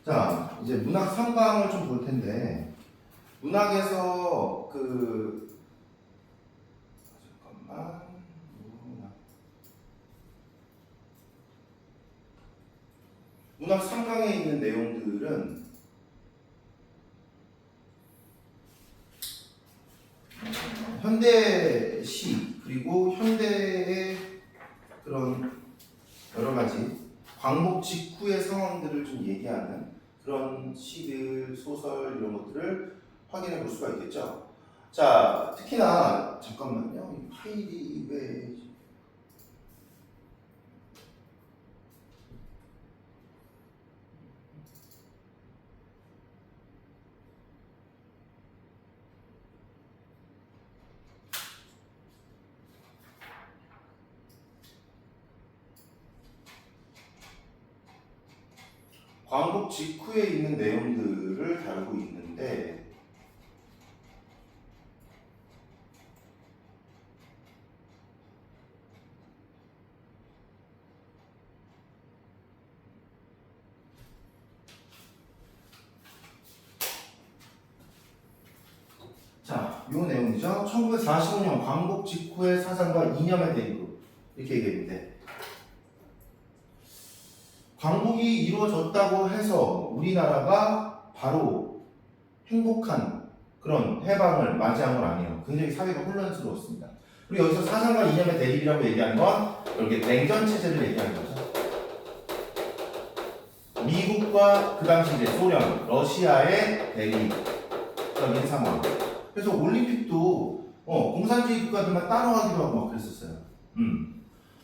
자, 이제 문학 3강을 좀 볼 텐데, 문학에서 잠깐만. 문학 3강에 있는 내용들은 현대시 그리고 현대의 그런 여러 가지 광복 직후의 상황들을 좀 얘기하는 그런 시들, 소설 이런 것들을 확인해 볼 수가 있겠죠. 자, 특히나 잠깐만요. 이 파일이 왜 광복 직후에 있는 내용들을 다루고 있는데, 자, 요 내용이죠. 1945년 광복 직후의 사상과 이념의 대립 이렇게 얘기했는데, 광복이 이루어졌다고 해서 우리나라가 바로 행복한 그런 해방을 맞이한 건 아니에요. 굉장히 사회가 혼란스러웠습니다. 그리고 여기서 사상과 이념의 대립이라고 얘기하는 건 이렇게 냉전 체제를 얘기하는 거죠. 미국과 그 당시 이제 소련, 러시아의 대립적인 상황. 그래서 올림픽도 공산주의 국가들만 따라하기도 하고 막 그랬었어요.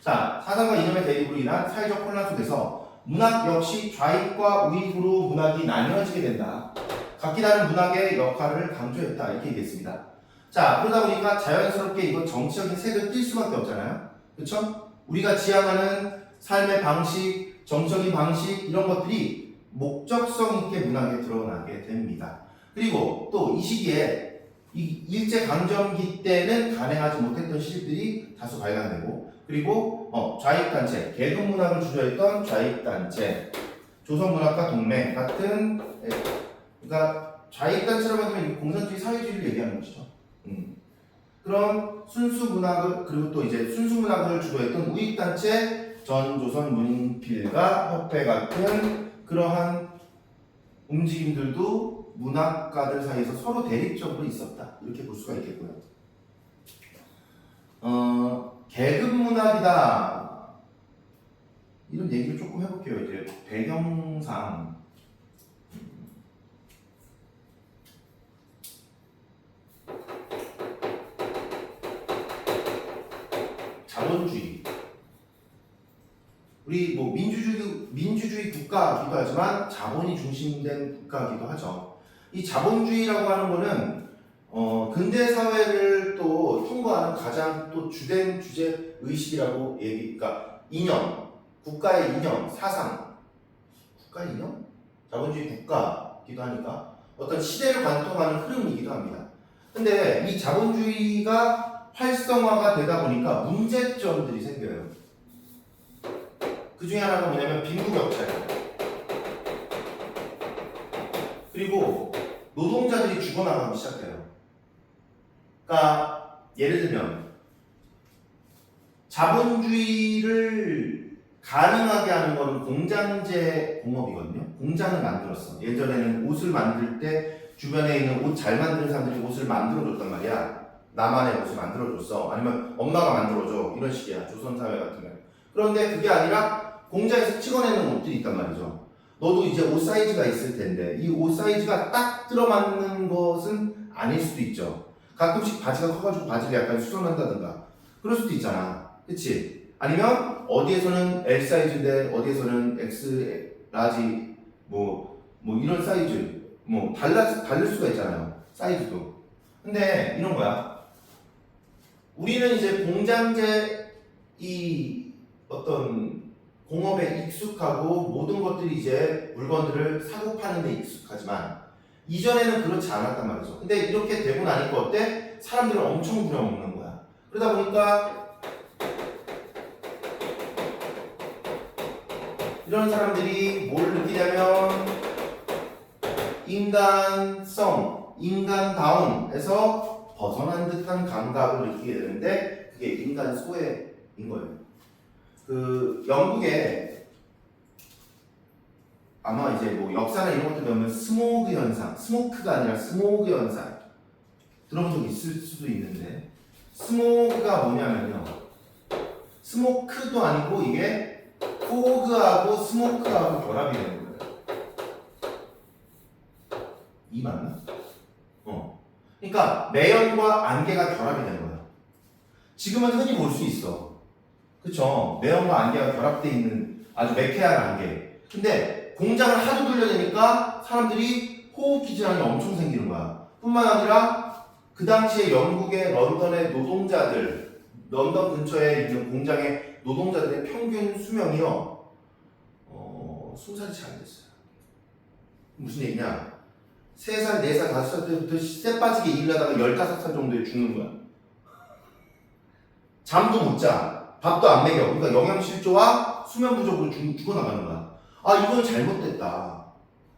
자, 사상과 이념의 대립으로 인한 사회적 혼란 속에서 문학 역시 좌익과 우익으로 문학이 나뉘어지게 된다. 각기 다른 문학의 역할을 강조했다. 이렇게 얘기했습니다. 자, 그러다 보니까 자연스럽게 이건 정치적인 색을 띌 수밖에 없잖아요. 그렇죠? 우리가 지향하는 삶의 방식, 정적인 방식 이런 것들이 목적성 있게 문학에 드러나게 됩니다. 그리고 또 이 시기에 일제강점기 때는 가능하지 못했던 시집들이 다수 발간되고, 그리고 좌익단체, 계급문학을 주도했던 좌익단체, 조선문학과 동맹 같은, 그러니까 좌익단체라고 하면 공산주의 사회주의를 얘기하는 것이죠. 그런 순수문학을, 그리고 또 이제 순수문학을 주도했던 우익단체, 전조선문필가 협회 같은 그러한 움직임들도 문학가들 사이에서 서로 대립적으로 있었다. 이렇게 볼 수가 있겠고요. 계급문학이다. 이런 얘기를 조금 해볼게요. 이제 배경상. 자본주의. 우리 뭐 민주주의 국가이기도 하지만 자본이 중심된 국가이기도 하죠. 이 자본주의라고 하는 거는 근대 사회를 또 통과하는 가장 또 주된 주제 의식이라고 그러니까 이념, 국가의 이념, 사상, 국가의 이념? 자본주의 국가이기도 하니까 어떤 시대를 관통하는 흐름이기도 합니다. 근데 이 자본주의가 활성화가 되다 보니까 문제점들이 생겨요. 그 중에 하나가 뭐냐면 빈부격차예요. 그리고 노동자들이 죽어나가기 시작해요. 그러니까 예를 들면 자본주의를 가능하게 하는 것은 공장제 공업이거든요. 공장을 만들었어. 예전에는 옷을 만들 때 주변에 있는 옷 잘 만드는 사람들이 옷을 만들어줬단 말이야. 나만의 옷을 만들어줬어. 아니면 엄마가 만들어줘. 이런 식이야. 조선사회 같은 경우. 그런데 그게 아니라 공장에서 찍어내는 옷들이 있단 말이죠. 너도 이제 옷 사이즈가 있을 텐데 이 옷 사이즈가 딱 들어맞는 것은 아닐 수도 있죠. 가끔씩 바지가 커가지고 바지를 약간 수선한다든가 그럴 수도 있잖아. 그치? 아니면 어디에서는 L 사이즈인데 어디에서는 X 라지 뭐 이런 사이즈 다를 수가 있잖아요. 사이즈도. 근데 이런 거야. 우리는 이제 공장제 이 어떤 공업에 익숙하고 모든 것들이 이제 물건들을 사고 파는 데 익숙하지만 이전에는 그렇지 않았단 말이죠. 근데 이렇게 되고 나니까 어때? 사람들을 엄청 부려먹는 거야. 그러다 보니까 이런 사람들이 뭘 느끼냐면 인간성, 인간다움에서 벗어난 듯한 감각을 느끼게 되는데 그게 인간 소외인 거예요. 그 영국에 아마 이제 뭐 역사나 이런 것들 배우면 스모그 현상, 스모크가 아니라 스모그 현상 들어본 적 있을 수도 있는데 스모그가 뭐냐면요. 스모크도 아니고 이게 포그하고 스모크하고 결합이 되는 거예요. 이 맞나? 그러니까 매연과 안개가 결합이 되는 거예요. 지금은 흔히 볼 수 있어. 그쵸? 매연과 안개가 결합되어 있는 아주 매캐한 안개. 근데 공장을 하도 돌려내니까 사람들이 호흡기 질환이 엄청 생기는 거야. 뿐만 아니라 그 당시에 영국의 런던의 노동자들, 런던 근처에 있는 공장의 노동자들의 평균 수명이요. 20살이 잘 안 됐어요. 무슨 얘기냐? 3살, 4살, 5살 때부터 쇠 빠지게 일을 하다가 15살 정도에 죽는 거야. 잠도 못 자, 밥도 안 먹여. 그러니까 영양실조와 수면 부족으로 죽어나가는 거야. 아, 이건 잘못됐다.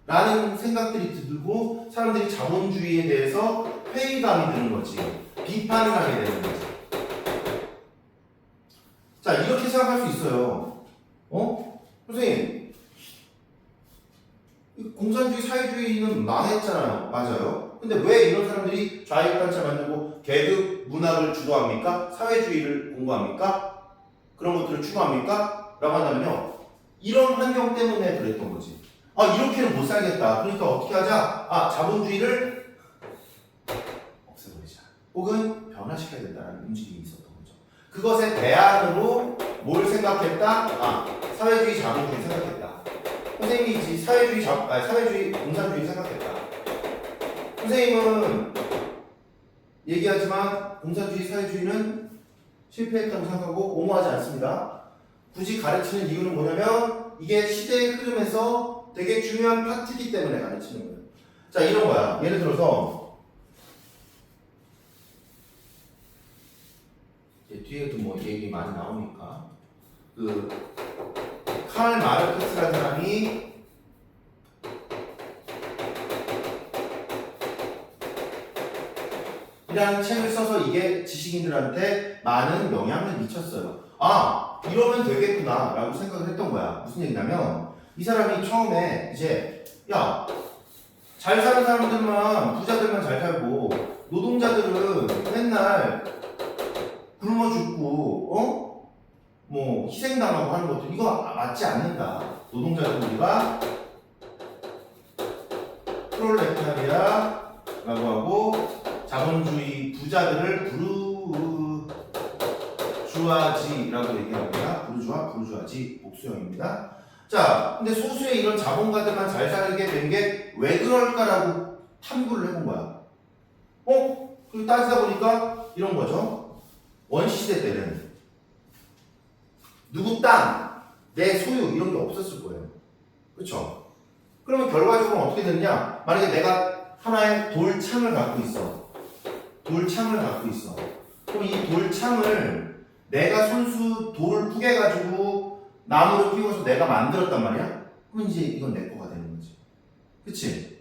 라는 생각들이 들고 사람들이 자본주의에 대해서 회의감이 드는 거지. 비판을 하게 되는 거지. 자, 이렇게 생각할 수 있어요. 선생님, 공산주의, 사회주의는 망했잖아요. 맞아요. 근데 왜 이런 사람들이 좌익단체 만들고 계급 문학을 주도합니까? 사회주의를 공부합니까? 그런 것들을 추구합니까? 라고 한다면요. 이런 환경 때문에 그랬던 거지. 아, 이렇게는 못 살겠다. 그러니까 어떻게 하자? 아, 자본주의를 없애버리자. 혹은 변화시켜야 된다는 움직임이 있었던 거죠. 그것의 대안으로 뭘 생각했다? 아, 사회주의, 자본주의 생각했다. 선생님이 사회주의, 공산주의 생각했다. 선생님은 얘기하지만 공산주의, 사회주의는 실패했다고 생각하고 옹호하지 않습니다. 굳이 가르치는 이유는 뭐냐면 이게 시대의 흐름에서 되게 중요한 파트이기 때문에 가르치는 거예요. 자, 이런 거야. 예를 들어서 뒤에도 뭐 얘기 많이 나오니까 칼 마르크스라는 사람이 이라는 책을 써서 이게 지식인들한테 많은 영향을 미쳤어요. 아, 이러면 되겠구나 라고 생각을 했던 거야. 무슨 얘기냐면 이 사람이 처음에 이제 야, 잘 사는 사람들만, 부자들만 잘 살고 노동자들은 맨날 굶어 죽고 뭐 희생당하고 하는 것들 이거 맞지 않는다. 노동자들 우리가 프롤레타리아라고 하고 자본주의 부자들을 부르주아지라고 얘기합니다. 부르주아지 복수형입니다. 자, 근데 소수의 이런 자본가들만 잘 살게 된 게 왜 그럴까라고 탐구를 해본 거야. 그리고 따지다 보니까 이런 거죠. 원시시대 때는 누구 땅, 내 소유 이런 게 없었을 거예요. 그렇죠? 그러면 결과적으로 어떻게 되느냐? 만약에 내가 하나의 돌창을 갖고 있어. 그럼 이 돌창을 내가 손수 돌을 푸개가지고 나무를 피워서 내가 만들었단 말이야? 그럼 이제 이건 내 거가 되는 거지. 그치?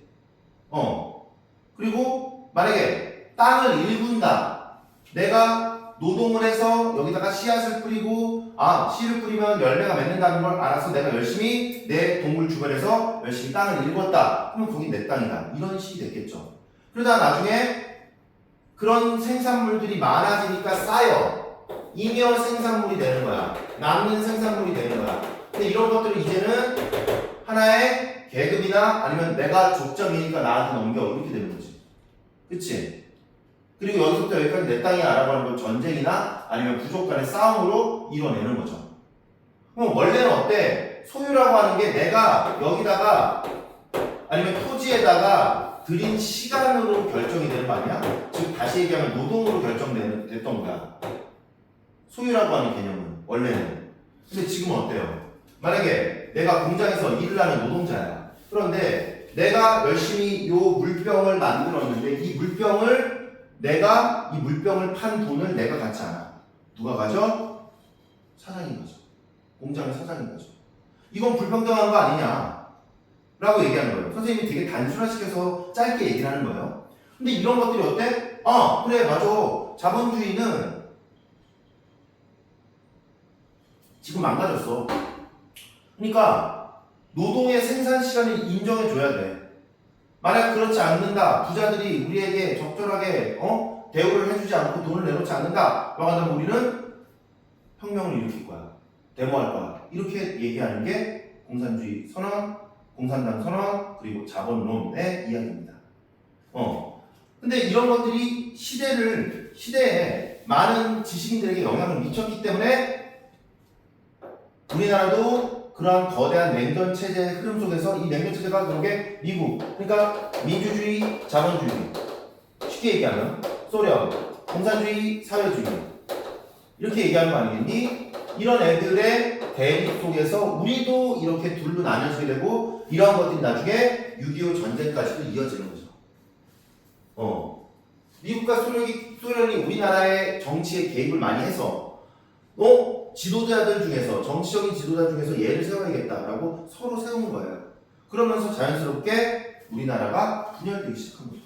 그리고 만약에 땅을 일군다. 내가 노동을 해서 여기다가 씨앗을 뿌리고 씨를 뿌리면 열매가 맺는다는 걸 알아서 내가 열심히 내 동물 주변에서 열심히 땅을 일궜다. 그러면 거기 내 땅이다. 이런 식이 됐겠죠. 그러다 나중에 그런 생산물들이 많아지니까 쌓여 잉여 생산물이 되는 거야. 남는 생산물이 되는 거야. 근데 이런 것들을 이제는 하나의 계급이나 아니면 내가 족적이니까 나한테 넘겨 이렇게 되는 거지. 그치? 그리고 여기서부터 여기까지 내 땅이야라고 하는 건 전쟁이나 아니면 부족 간의 싸움으로 이뤄내는 거죠. 그럼 원래는 어때? 소유라고 하는 게 내가 여기다가 아니면 토지에다가 들인 시간으로 결정이 되는 거 아니야? 즉 다시 얘기하면 노동으로 결정됐던 거야. 소유라고 하는 개념은 원래는. 근데 지금은 어때요? 만약에 내가 공장에서 일을 하는 노동자야. 그런데 내가 열심히 요 물병을 만들었는데 이 물병을 판 돈을 내가 갖지 않아. 누가 가져? 사장이 가져. 공장의 사장이 가져. 이건 불평등한 거 아니냐? 라고 얘기하는 거예요. 선생님이 되게 단순화시켜서 짧게 얘기를 하는 거예요. 근데 이런 것들이 어때? 아, 그래, 맞아. 자본주의는 지금 망가졌어. 그러니까 노동의 생산 시간을 인정해줘야 돼. 만약 그렇지 않는다, 부자들이 우리에게 적절하게 대우를 해주지 않고 돈을 내놓지 않는다 라고 한다면 우리는 혁명을 일으킬 거야. 데모할 거야. 이렇게 얘기하는 게 공산주의 선언, 공산당 선언, 그리고 자본론의 이야기입니다. 근데 이런 것들이 시대에 많은 지식인들에게 영향을 미쳤기 때문에 우리나라도 그러한 거대한 냉전 체제의 흐름 속에서 이 냉전 체제가 결국에 미국, 그러니까 민주주의, 자본주의, 쉽게 얘기하면 소련, 공산주의, 사회주의 이렇게 얘기하는 거 아니겠니? 이런 애들의 대립 속에서 우리도 이렇게 둘로 나눠지게 되고 이러한 것들이 나중에 6.25 전쟁까지도 이어지는 거죠. 미국과 소련이 우리나라의 정치에 개입을 많이 해서 지도자들 중에서 정치적인 지도자 중에서 예를 세워야겠다라고 서로 세운 거예요. 그러면서 자연스럽게 우리나라가 분열되기 시작한 거죠.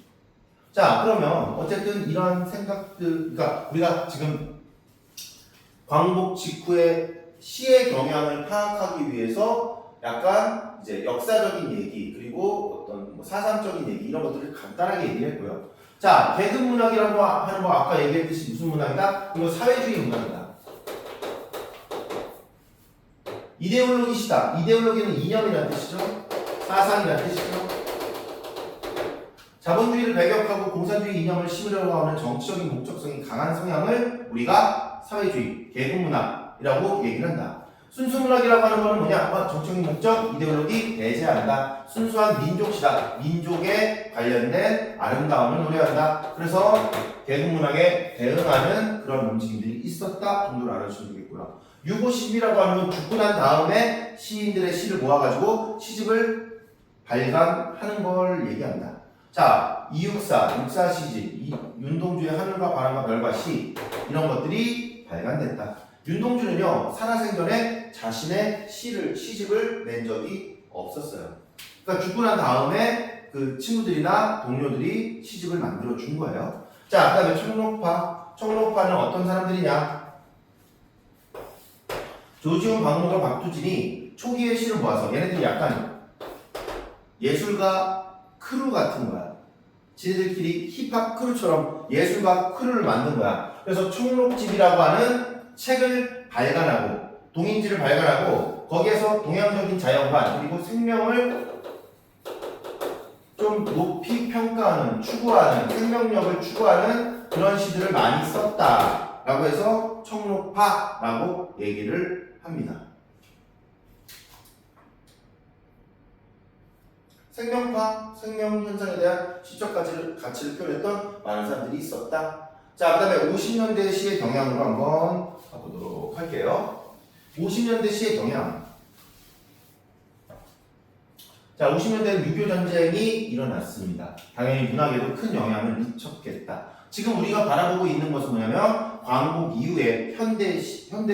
자, 그러면 어쨌든 이러한 생각들, 그러니까 우리가 지금 광복 직후의 시의 경향을 파악하기 위해서 약간 이제 역사적인 얘기 그리고 어떤 뭐 사상적인 얘기 이런 것들을 간단하게 얘기했고요. 자, 계급 문학이라고 하는 거 아까 얘기했듯이 무슨 문학이다? 이거 사회주의 문학이다. 이데올로기시다. 이데올로기는 이념이라는 뜻이죠. 사상이라는 뜻이죠. 자본주의를 배격하고 공산주의 이념을 심으려고 하는 정치적인 목적성이 강한 성향을 우리가 사회주의, 계급문학이라고 얘기를 한다. 순수문학이라고 하는 것은 뭐냐? 정치적인 목적, 이데올로기 배제한다. 순수한 민족시다. 민족에 관련된 아름다움을 노래한다. 그래서 계급문학에 대응하는 그런 움직임들이 있었다 정도로 알아주시면 되겠고요. 유고시집이라고 하는 건 죽고 난 다음에 시인들의 시를 모아가지고 시집을 발간하는 걸 얘기한다. 자, 육사 시집, 윤동주의 하늘과 바람과 별과 시 이런 것들이 발간됐다. 윤동주는요 살아생전에 자신의 시집을 낸 적이 없었어요. 그러니까 죽고 난 다음에 그 친구들이나 동료들이 시집을 만들어 준 거예요. 자, 그다음에 청록파는 어떤 사람들이냐? 조지훈, 박목월, 박두진이 초기의 시를 모아서 얘네들이 약간 예술가 크루 같은 거야. 지네들끼리 힙합 크루처럼 예술가 크루를 만든 거야. 그래서 청록집이라고 하는 책을 발간하고 동인지를 발간하고 거기에서 동양적인 자연관 그리고 생명을 좀 높이 평가하는 추구하는 생명력을 추구하는 그런 시들을 많이 썼다라고 해서 청록파라고 얘기를 합니다. 생명파, 생명 현상에 대한 시적 가치를 표현했던 많은 사람들이 있었다. 자, 그 다음에 50년대 시의 경향으로 한번 가보도록 할게요. 50년대 시의 경향. 자, 50년대는 6.25 전쟁이 일어났습니다. 당연히 문학에도 큰 영향을 미쳤겠다. 지금 우리가 바라보고 있는 것은 뭐냐면 광복 이후에 현대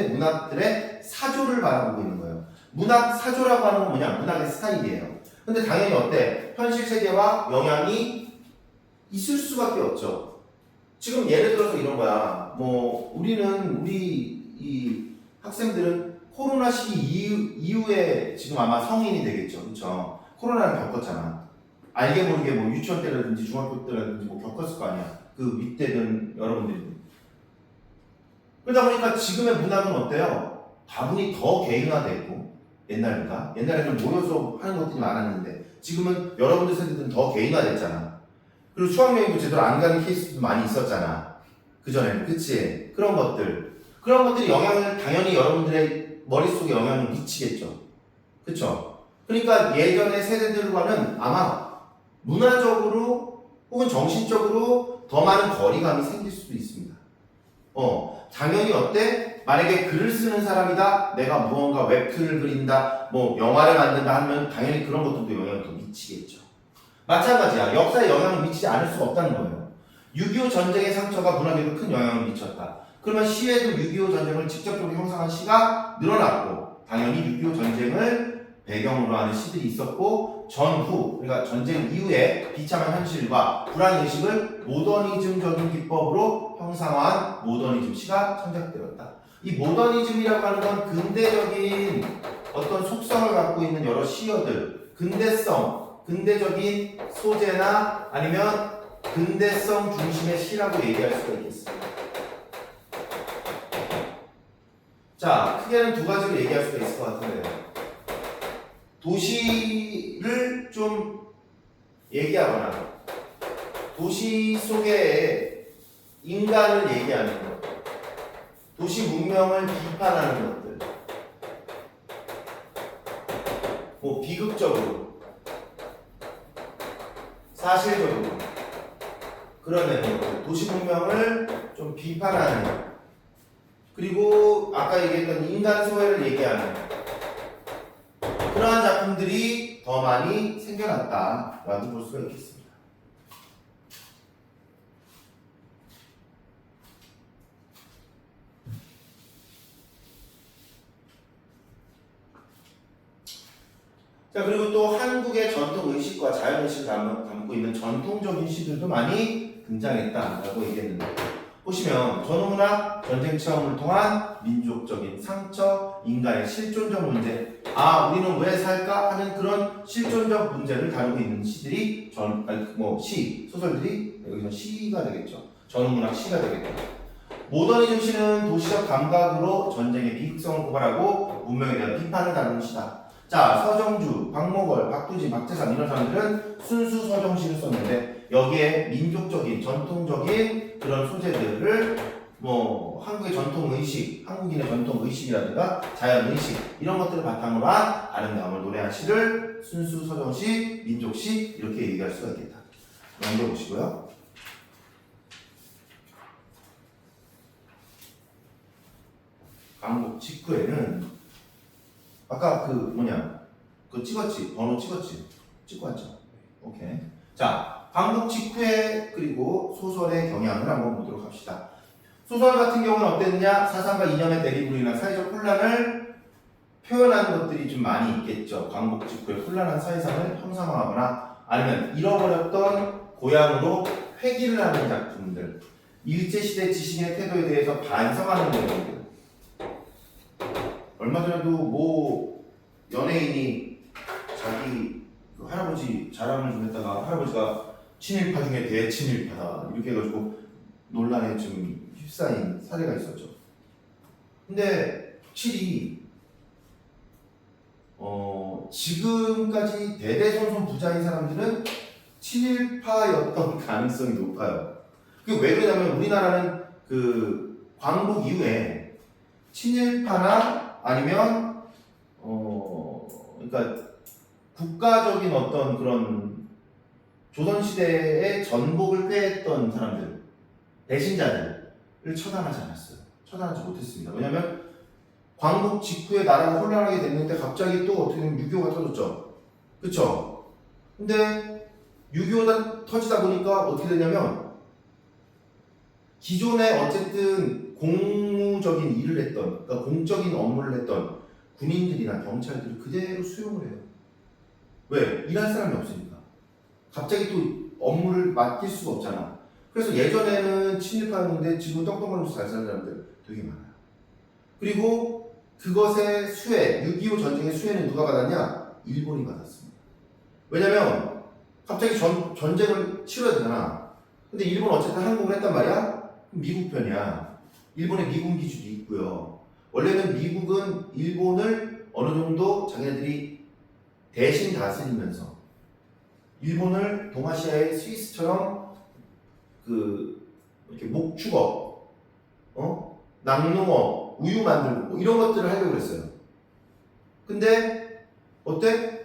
문학들의 사조를 바라보고 있는 거예요. 문학 사조라고 하는 건 뭐냐? 문학의 스타일이에요. 근데 당연히 어때? 현실 세계와 영향이 있을 수밖에 없죠. 지금 예를 들어서 이런 거야. 우리 이 학생들은 코로나 시기 이후에 지금 아마 성인이 되겠죠. 그렇죠? 코로나를 겪었잖아. 알게 모르게 유치원 때라든지 중학교 때라든지 겪었을 거 아니야. 그 밑에든 여러분들이. 그러다 보니까 지금의 문학은 어때요? 다분히 더 개인화되어 있고 옛날보다. 옛날에는 모여서 하는 것들이 많았는데 지금은 여러분들 세대들은 더 개인화됐잖아. 그리고 수학여행도 제대로 안 가는 케이스도 많이 있었잖아. 그전에는. 그치? 그런 것들이 영향을 당연히 여러분들의 머릿속에 영향을 미치겠죠. 그쵸? 그러니까 예전의 세대들과는 아마 문화적으로 혹은 정신적으로 더 많은 거리감이 생길 수도 있습니다. 당연히 어때? 만약에 글을 쓰는 사람이다, 내가 무언가 웹툰을 그린다, 영화를 만든다 하면 당연히 그런 것들도 영향을 더 미치겠죠. 마찬가지야. 역사에 영향을 미치지 않을 수가 없다는 거예요. 6.25 전쟁의 상처가 문학에도 큰 영향을 미쳤다. 그러면 시에도 6.25 전쟁을 직접적으로 형성한 시가 늘어났고 당연히 6.25 전쟁을 배경으로 하는 시들이 있었고 전후 그러니까 전쟁 이후에 비참한 현실과 불안 의식을 모더니즘적인 기법으로 형상화한 모더니즘 시가 창작되었다. 이 모더니즘이라고 하는 건 근대적인 어떤 속성을 갖고 있는 여러 시어들, 근대성, 근대적인 소재나 아니면 근대성 중심의 시라고 얘기할 수가 있겠습니다. 자, 크게는 두 가지로 얘기할 수가 있을 것 같은데요. 도시를 좀 얘기하거나 도시 속에 인간을 얘기하는 것, 도시 문명을 비판하는 것들, 뭐 비극적으로, 사실적으로 그런 애들, 도시 문명을 좀 비판하는, 그리고 아까 얘기했던 인간 소외를 얘기하는 그러한 작품들이 더 많이 생겨났다라고 볼 수가 있겠습니다. 자, 그리고 또 한국의 전통 의식과 자연 의식을 담고 있는 전통적인 시들도 많이 등장했다라고 얘기했는데, 보시면 전후문학, 전쟁 체험을 통한 민족적인 상처, 인간의 실존적 문제, 우리는 왜 살까 하는 그런 실존적 문제를 다루고 있는 시들이 소설들이 여기서 시가 되겠죠. 전후문학 시가 되겠죠. 모더니즘 시는 도시적 감각으로 전쟁의 비극성을 고발하고 문명에 대한 비판을 다루는 시다. 자, 서정주, 박목월, 박두진, 박재상 이런 사람들은 순수 서정시를 썼는데 여기에 민족적인, 전통적인 그런 소재들을 한국의 전통 의식, 한국인의 전통 의식이라든가 자연 의식 이런 것들을 바탕으로 한 아름다움을 노래한 시를 순수 서정시, 민족시 이렇게 얘기할 수가 있겠다. 넘겨보시고요. 광복 직후에는 아까 그거 찍었지? 번호 찍었지? 찍고 왔죠? 오케이. 자, 광복 직후에 그리고 소설의 경향을 한번 보도록 합시다. 소설 같은 경우는 어땠느냐? 사상과 이념의 대립으로 인한 사회적 혼란을 표현한 것들이 좀 많이 있겠죠. 광복 직후에 혼란한 사회상을 형상화하거나 아니면 잃어버렸던 고향으로 회귀를 하는 작품들, 일제시대 지식인의 태도에 대해서 반성하는 내용들. 얼마 전에도 연예인이 자기 할아버지 자랑을 좀 했다가 할아버지가 친일파 중에 대친일파다 이렇게 해가지고 논란에 좀 휩싸인 사례가 있었죠. 근데 확실히 지금까지 대대손손 부자인 사람들은 친일파였던 가능성이 높아요. 그게 왜 그러냐면 우리나라는 그 광복 이후에 친일파나 아니면 그러니까 국가적인 어떤 그런 조선시대의 전복을 꾀했던 사람들, 배신자들을 처단하지 않았어요. 처단하지 못했습니다. 왜냐하면 광복 직후에 나라가 혼란하게 됐는데 갑자기 또 어떻게 보면 6.25가 터졌죠. 그쵸? 근데 6.25가 터지다 보니까 어떻게 되냐면 기존에 어쨌든 공무적인 일을 했던, 그러니까 공적인 업무를 했던 군인들이나 경찰들을 그대로 수용을 해요. 왜? 일할 사람이 없으니까. 갑자기 또 업무를 맡길 수가 없잖아. 그래서 예전에는 친일파였는데 지금 떵떵거리면서 잘 사는 사람들 되게 많아요. 그리고 그것의 수혜, 6.25 전쟁의 수혜는 누가 받았냐? 일본이 받았습니다. 왜냐면 갑자기 전쟁을 치러야 되잖아. 근데 일본 어쨌든 항복을 했단 말이야? 미국 편이야. 일본에 미군 기지도 있고요. 원래는 미국은 일본을 어느 정도 자기네들이 대신 다스리면서 일본을 동아시아의 스위스처럼 이렇게 목축업, 낙농업, 우유 만들고 이런 것들을 하려고 그랬어요. 근데 어때?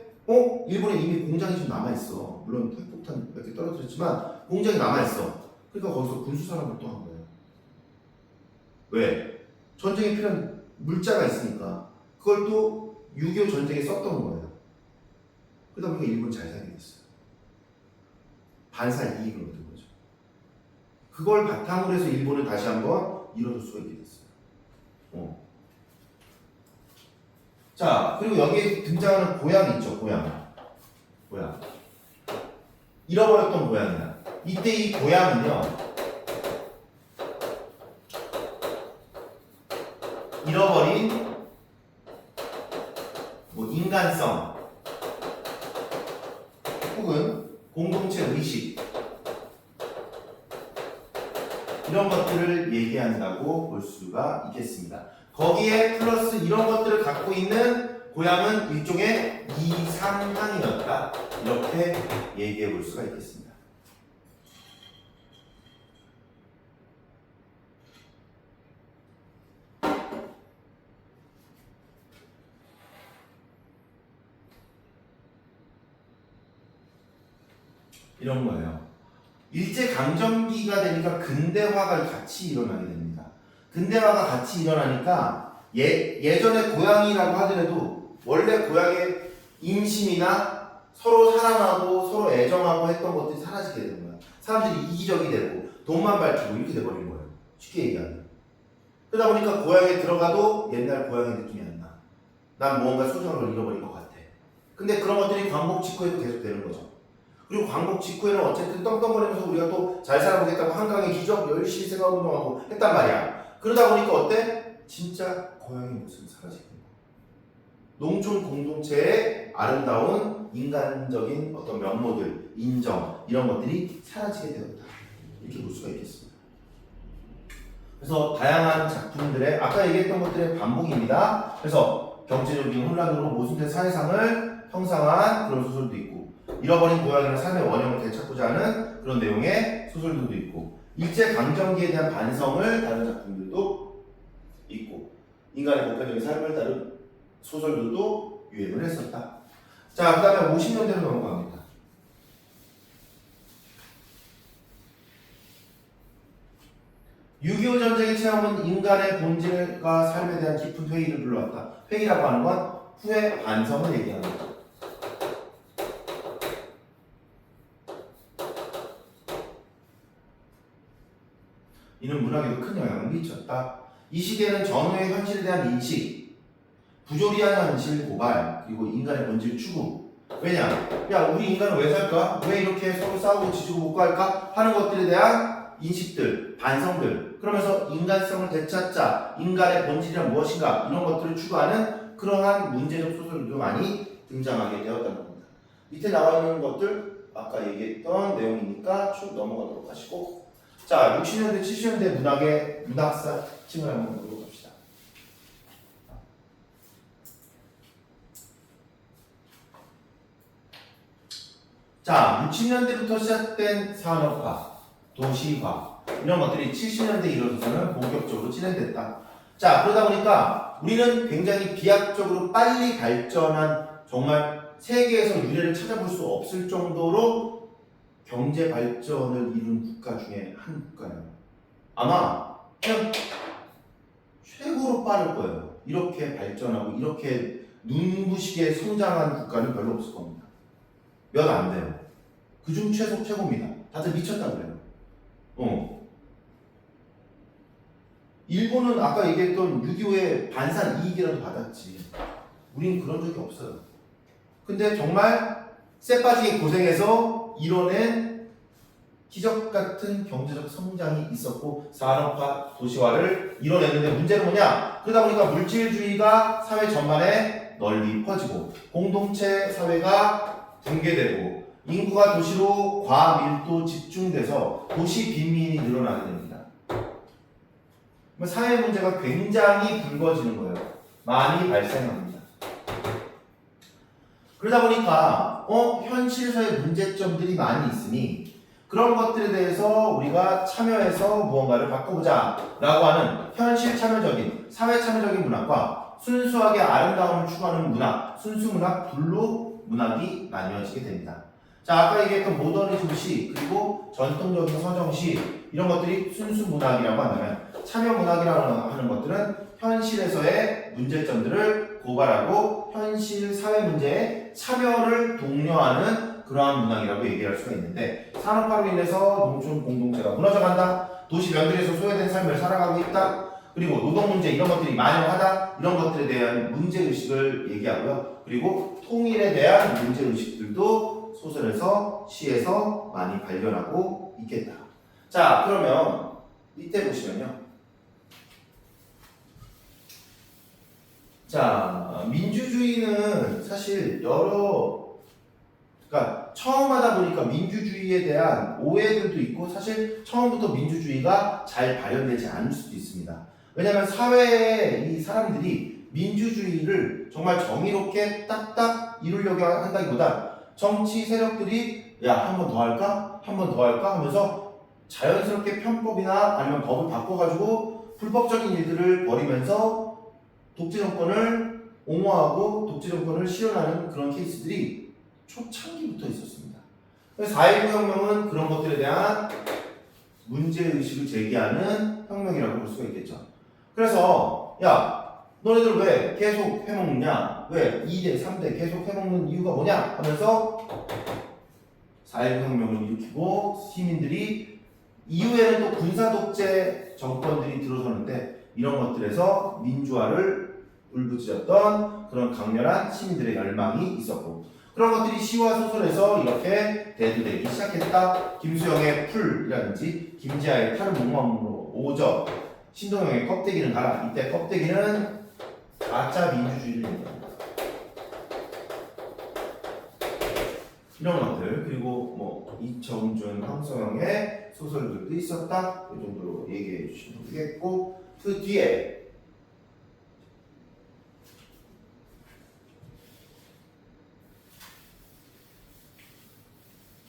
일본에 이미 공장이 좀 남아있어. 물론 핵폭탄 몇 개 떨어뜨렸지만 공장이 남아있어. 그러니까 거기서 군수 산업을 또 한 거예요. 왜? 전쟁에 필요한 물자가 있으니까 그걸 또 6.25 전쟁에 썼던 거예요. 그러다 보니까 일본 잘 살게 됐어요. 반사 이익을 얻은 거죠. 그걸 바탕으로 해서 일본은 다시 한번 일어설 수가 있게 됐어요. 자, 그리고 여기에 등장하는 고양이 있죠, 고양. 고양. 잃어버렸던 고양이야. 이때 이 고양이는요, 잃어버린 뭐 인간성 혹은 공동체 의식 이런 것들을 얘기한다고 볼 수가 있겠습니다. 거기에 플러스 이런 것들을 갖고 있는 고향은 일종의 이상향이었다. 이렇게 얘기해 볼 수가 있겠습니다. 이런 거예요. 일제강점기가 되니까 근대화가 같이 일어나게 됩니다. 근대화가 같이 일어나니까 예전에 고향이라고 하더라도 원래 고향의 인심이나 서로 사랑하고 서로 애정하고 했던 것들이 사라지게 되는 거야. 사람들이 이기적이 되고 돈만 밝히고 이렇게 돼버린 거예요. 쉽게 얘기하면. 그러다 보니까 고향에 들어가도 옛날 고향의 느낌이 안 나. 난 뭔가 소중한 걸 잃어버린 것 같아. 근데 그런 것들이 광복 직후에도 계속 되는 거죠. 그리고 광복 직후에는 어쨌든 떵떵거리면서 우리가 또 잘 살아보겠다고 한강의 기적 열심히 생활운동하고 했단 말이야. 그러다 보니까 어때? 진짜 고향의 모습이 사라지게 된 거야. 농촌 공동체의 아름다운 인간적인 어떤 면모들, 인정 이런 것들이 사라지게 되었다. 이렇게 볼 수가 있겠습니다. 그래서 다양한 작품들의 아까 얘기했던 것들의 반복입니다. 그래서 경제적인 혼란으로 모순된 사회상을 형상화한 그런 소설도 있고 잃어버린 고향이나 삶의 원형을 되찾고자 하는 그런 내용의 소설들도 있고 일제강점기에 대한 반성을 다룬 작품들도 있고 인간의 보편적인 삶을 다룬 소설들도 유행을 했었다. 자, 그 다음에 50년대로 넘어갑니다. (6.25) 전쟁의 체험은 인간의 본질과 삶에 대한 깊은 회의를 불러왔다. 회의라고 하는 건 후회 반성을 얘기합니다. 이는 문학에도 큰 영향을 미쳤다. 이 시기에는 전후의 현실에 대한 인식, 부조리한 현실 고발, 그리고 인간의 본질 추구. 왜냐? 야, 우리 인간은 왜 살까? 왜 이렇게 서로 싸우고 지지고 먹고 할까? 하는 것들에 대한 인식들, 반성들. 그러면서 인간성을 되찾자, 인간의 본질이란 무엇인가? 이런 것들을 추구하는 그러한 문제적 소설들도 많이 등장하게 되었다는 겁니다. 밑에 나와 있는 것들, 아까 얘기했던 내용이니까 쭉 넘어가도록 하시고. 자, 60년대, 70년대 문학의 문학사 층을 한번 보고 갑시다. 자, 60년대부터 시작된 산업화, 도시화 이런 것들이 70년대에 이르러서는 본격적으로 진행됐다. 자, 그러다 보니까 우리는 굉장히 비약적으로 빨리 발전한 정말 세계에서 유례를 찾아볼 수 없을 정도로 경제 발전을 이룬 국가 중에 한 국가예요. 아마 그냥 최고로 빠를 거예요. 이렇게 발전하고 이렇게 눈부시게 성장한 국가는 별로 없을 겁니다. 몇 안 돼요. 그중 최고입니다. 다들 미쳤다고 그래요. 일본은 아까 얘기했던 6.25의 반산 이익이라도 받았지. 우린 그런 적이 없어요. 근데 정말 쎄빠지게 고생해서 이뤄낸 기적 같은 경제적 성장이 있었고 산업화, 도시화를 이뤄냈는데 문제는 뭐냐? 그러다 보니까 물질주의가 사회 전반에 널리 퍼지고 공동체 사회가 붕괴되고 인구가 도시로 과밀도 집중돼서 도시 빈민이 늘어나게 됩니다. 사회 문제가 굉장히 불거지는 거예요. 많이 발생합니다. 그러다 보니까 현실에서의 문제점들이 많이 있으니 그런 것들에 대해서 우리가 참여해서 무언가를 바꿔보자 라고 하는 현실 참여적인 사회 참여적인 문학과 순수하게 아름다움을 추구하는 문학, 순수문학, 블루 문학이 나뉘어지게 됩니다. 자, 아까 얘기했던 모더니즘 시 그리고 전통적인 서정시 이런 것들이 순수문학이라고 한다면 참여문학이라고 하는 것들은 현실에서의 문제점들을 고발하고 현실 사회 문제에 참여를 독려하는 그러한 문학이라고 얘기할 수가 있는데 산업화로 인해서 농촌 공동체가 무너져간다. 도시 변들에서 소외된 삶을 살아가고 있다. 그리고 노동 문제 이런 것들이 만연하다 이런 것들에 대한 문제 의식을 얘기하고요. 그리고 통일에 대한 문제 의식들도 소설에서 시에서 많이 발견하고 있겠다. 자, 그러면 밑에 보시면요. 자, 민주주의는 사실 그러니까 처음 하다 보니까 민주주의에 대한 오해들도 있고 사실 처음부터 민주주의가 잘 발현되지 않을 수도 있습니다. 왜냐하면 사회에 이 사람들이 민주주의를 정말 정의롭게 딱딱 이루려고 한다기보다 정치 세력들이 야, 한 번 더 할까? 한 번 더 할까? 하면서 자연스럽게 편법이나 아니면 법을 바꿔가지고 불법적인 일들을 벌이면서 독재 정권을 옹호하고 독재 정권을 실현하는 그런 케이스들이 초창기부터 있었습니다. 4.19 혁명은 그런 것들에 대한 문제의식을 제기하는 혁명이라고 볼 수가 있겠죠. 그래서 야, 너네들 왜 계속 해먹느냐? 왜 2대, 3대 계속 해먹는 이유가 뭐냐? 하면서 4.19 혁명을 일으키고 시민들이 이후에는 또 군사독재 정권들이 들어서는데 이런 것들에서 민주화를 울부짖었던 그런 강렬한 시민들의 열망이 있었고 그런 것들이 시와 소설에서 이렇게 대두되기 시작했다. 김수영의 풀이라든지 김지아의 탈을 목마음으로 5점, 신동영의 껍데기는 가라. 이때 껍데기는 가짜 민주주의를 얘기합니다. 이런 것들 그리고 뭐 이청준, 황소영의 소설들도 있었다. 이 정도로 얘기해 주시면 되겠고 그 뒤에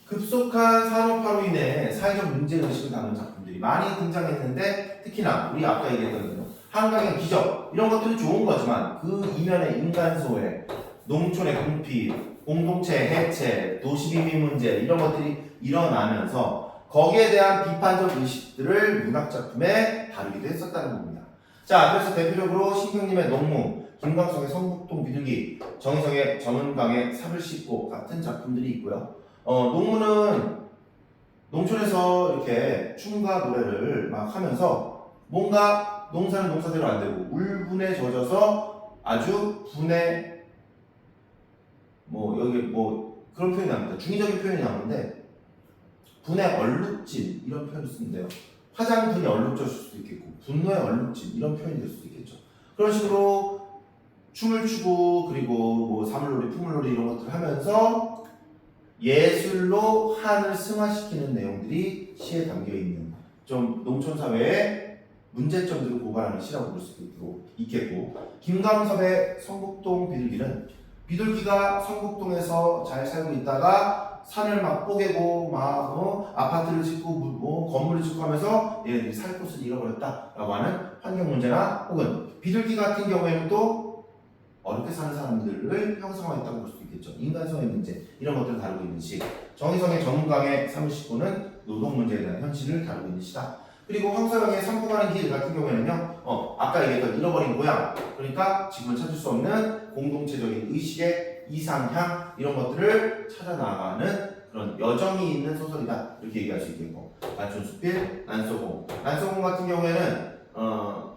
급속한 산업화로 인해 사회적 문제의식을 담은 작품들이 많이 등장했는데 특히나 우리 아까 얘기했던 대로 한강의 기적 이런 것들은 좋은 거지만 그 이면의 인간소외, 농촌의 궁핍, 공동체 해체, 도시비밀 문제 이런 것들이 일어나면서 거기에 대한 비판적 의식들을 문학작품에 다루기도 했었다는 겁니다. 자, 그래서 대표적으로 신경님의 농무, 김광석의 성북동 비둘기, 정희성의 정은강의 삽을 씻고 같은 작품들이 있고요. 농무는 농촌에서 이렇게 춤과 노래를 막 하면서 뭔가 농사는 농사대로 안 되고 울분에 젖어서 아주 분에 여기 그런 표현이 나옵니다. 중의적인 표현이 나오는데 분에 얼룩진 이런 표현을 쓰는데요. 화장분이 얼룩졌을 수도 있겠고 분노에 얼룩진 이런 표현이 될 수도 있겠죠. 그런 식으로 춤을 추고 그리고 사물놀이, 풍물놀이 이런 것들을 하면서 예술로 한을 승화시키는 내용들이 시에 담겨있는 좀 농촌 사회의 문제점들을 고발하는 시라고 볼 수 있겠고 김광섭의 성북동 비둘기는 비둘기가 성북동에서 잘 살고 있다가 산을 막 뽀개고 아파트를 짓고 건물을 짓고 하면서 얘네들이 살 곳을 잃어버렸다라고 하는 환경 문제나 혹은 비둘기 같은 경우에는 또 어렵게 사는 사람들을 형성화했다고 볼 수도 있겠죠. 인간성의 문제 이런 것들을 다루고 있는 시. 정희성의 정강의 39는 노동 문제에 대한 현실을 다루고 있는 시다. 그리고 황서영의 산보 가는 길 같은 경우에는요. 아까 얘기했던 잃어버린 고향 그러니까 지금은 찾을 수 없는 공동체적인 의식의 이상향 이런 것들을 찾아 나가는 그런 여정이 있는 소설이다 이렇게 얘기할 수 있겠고 난촌수필, 난소공 같은 경우에는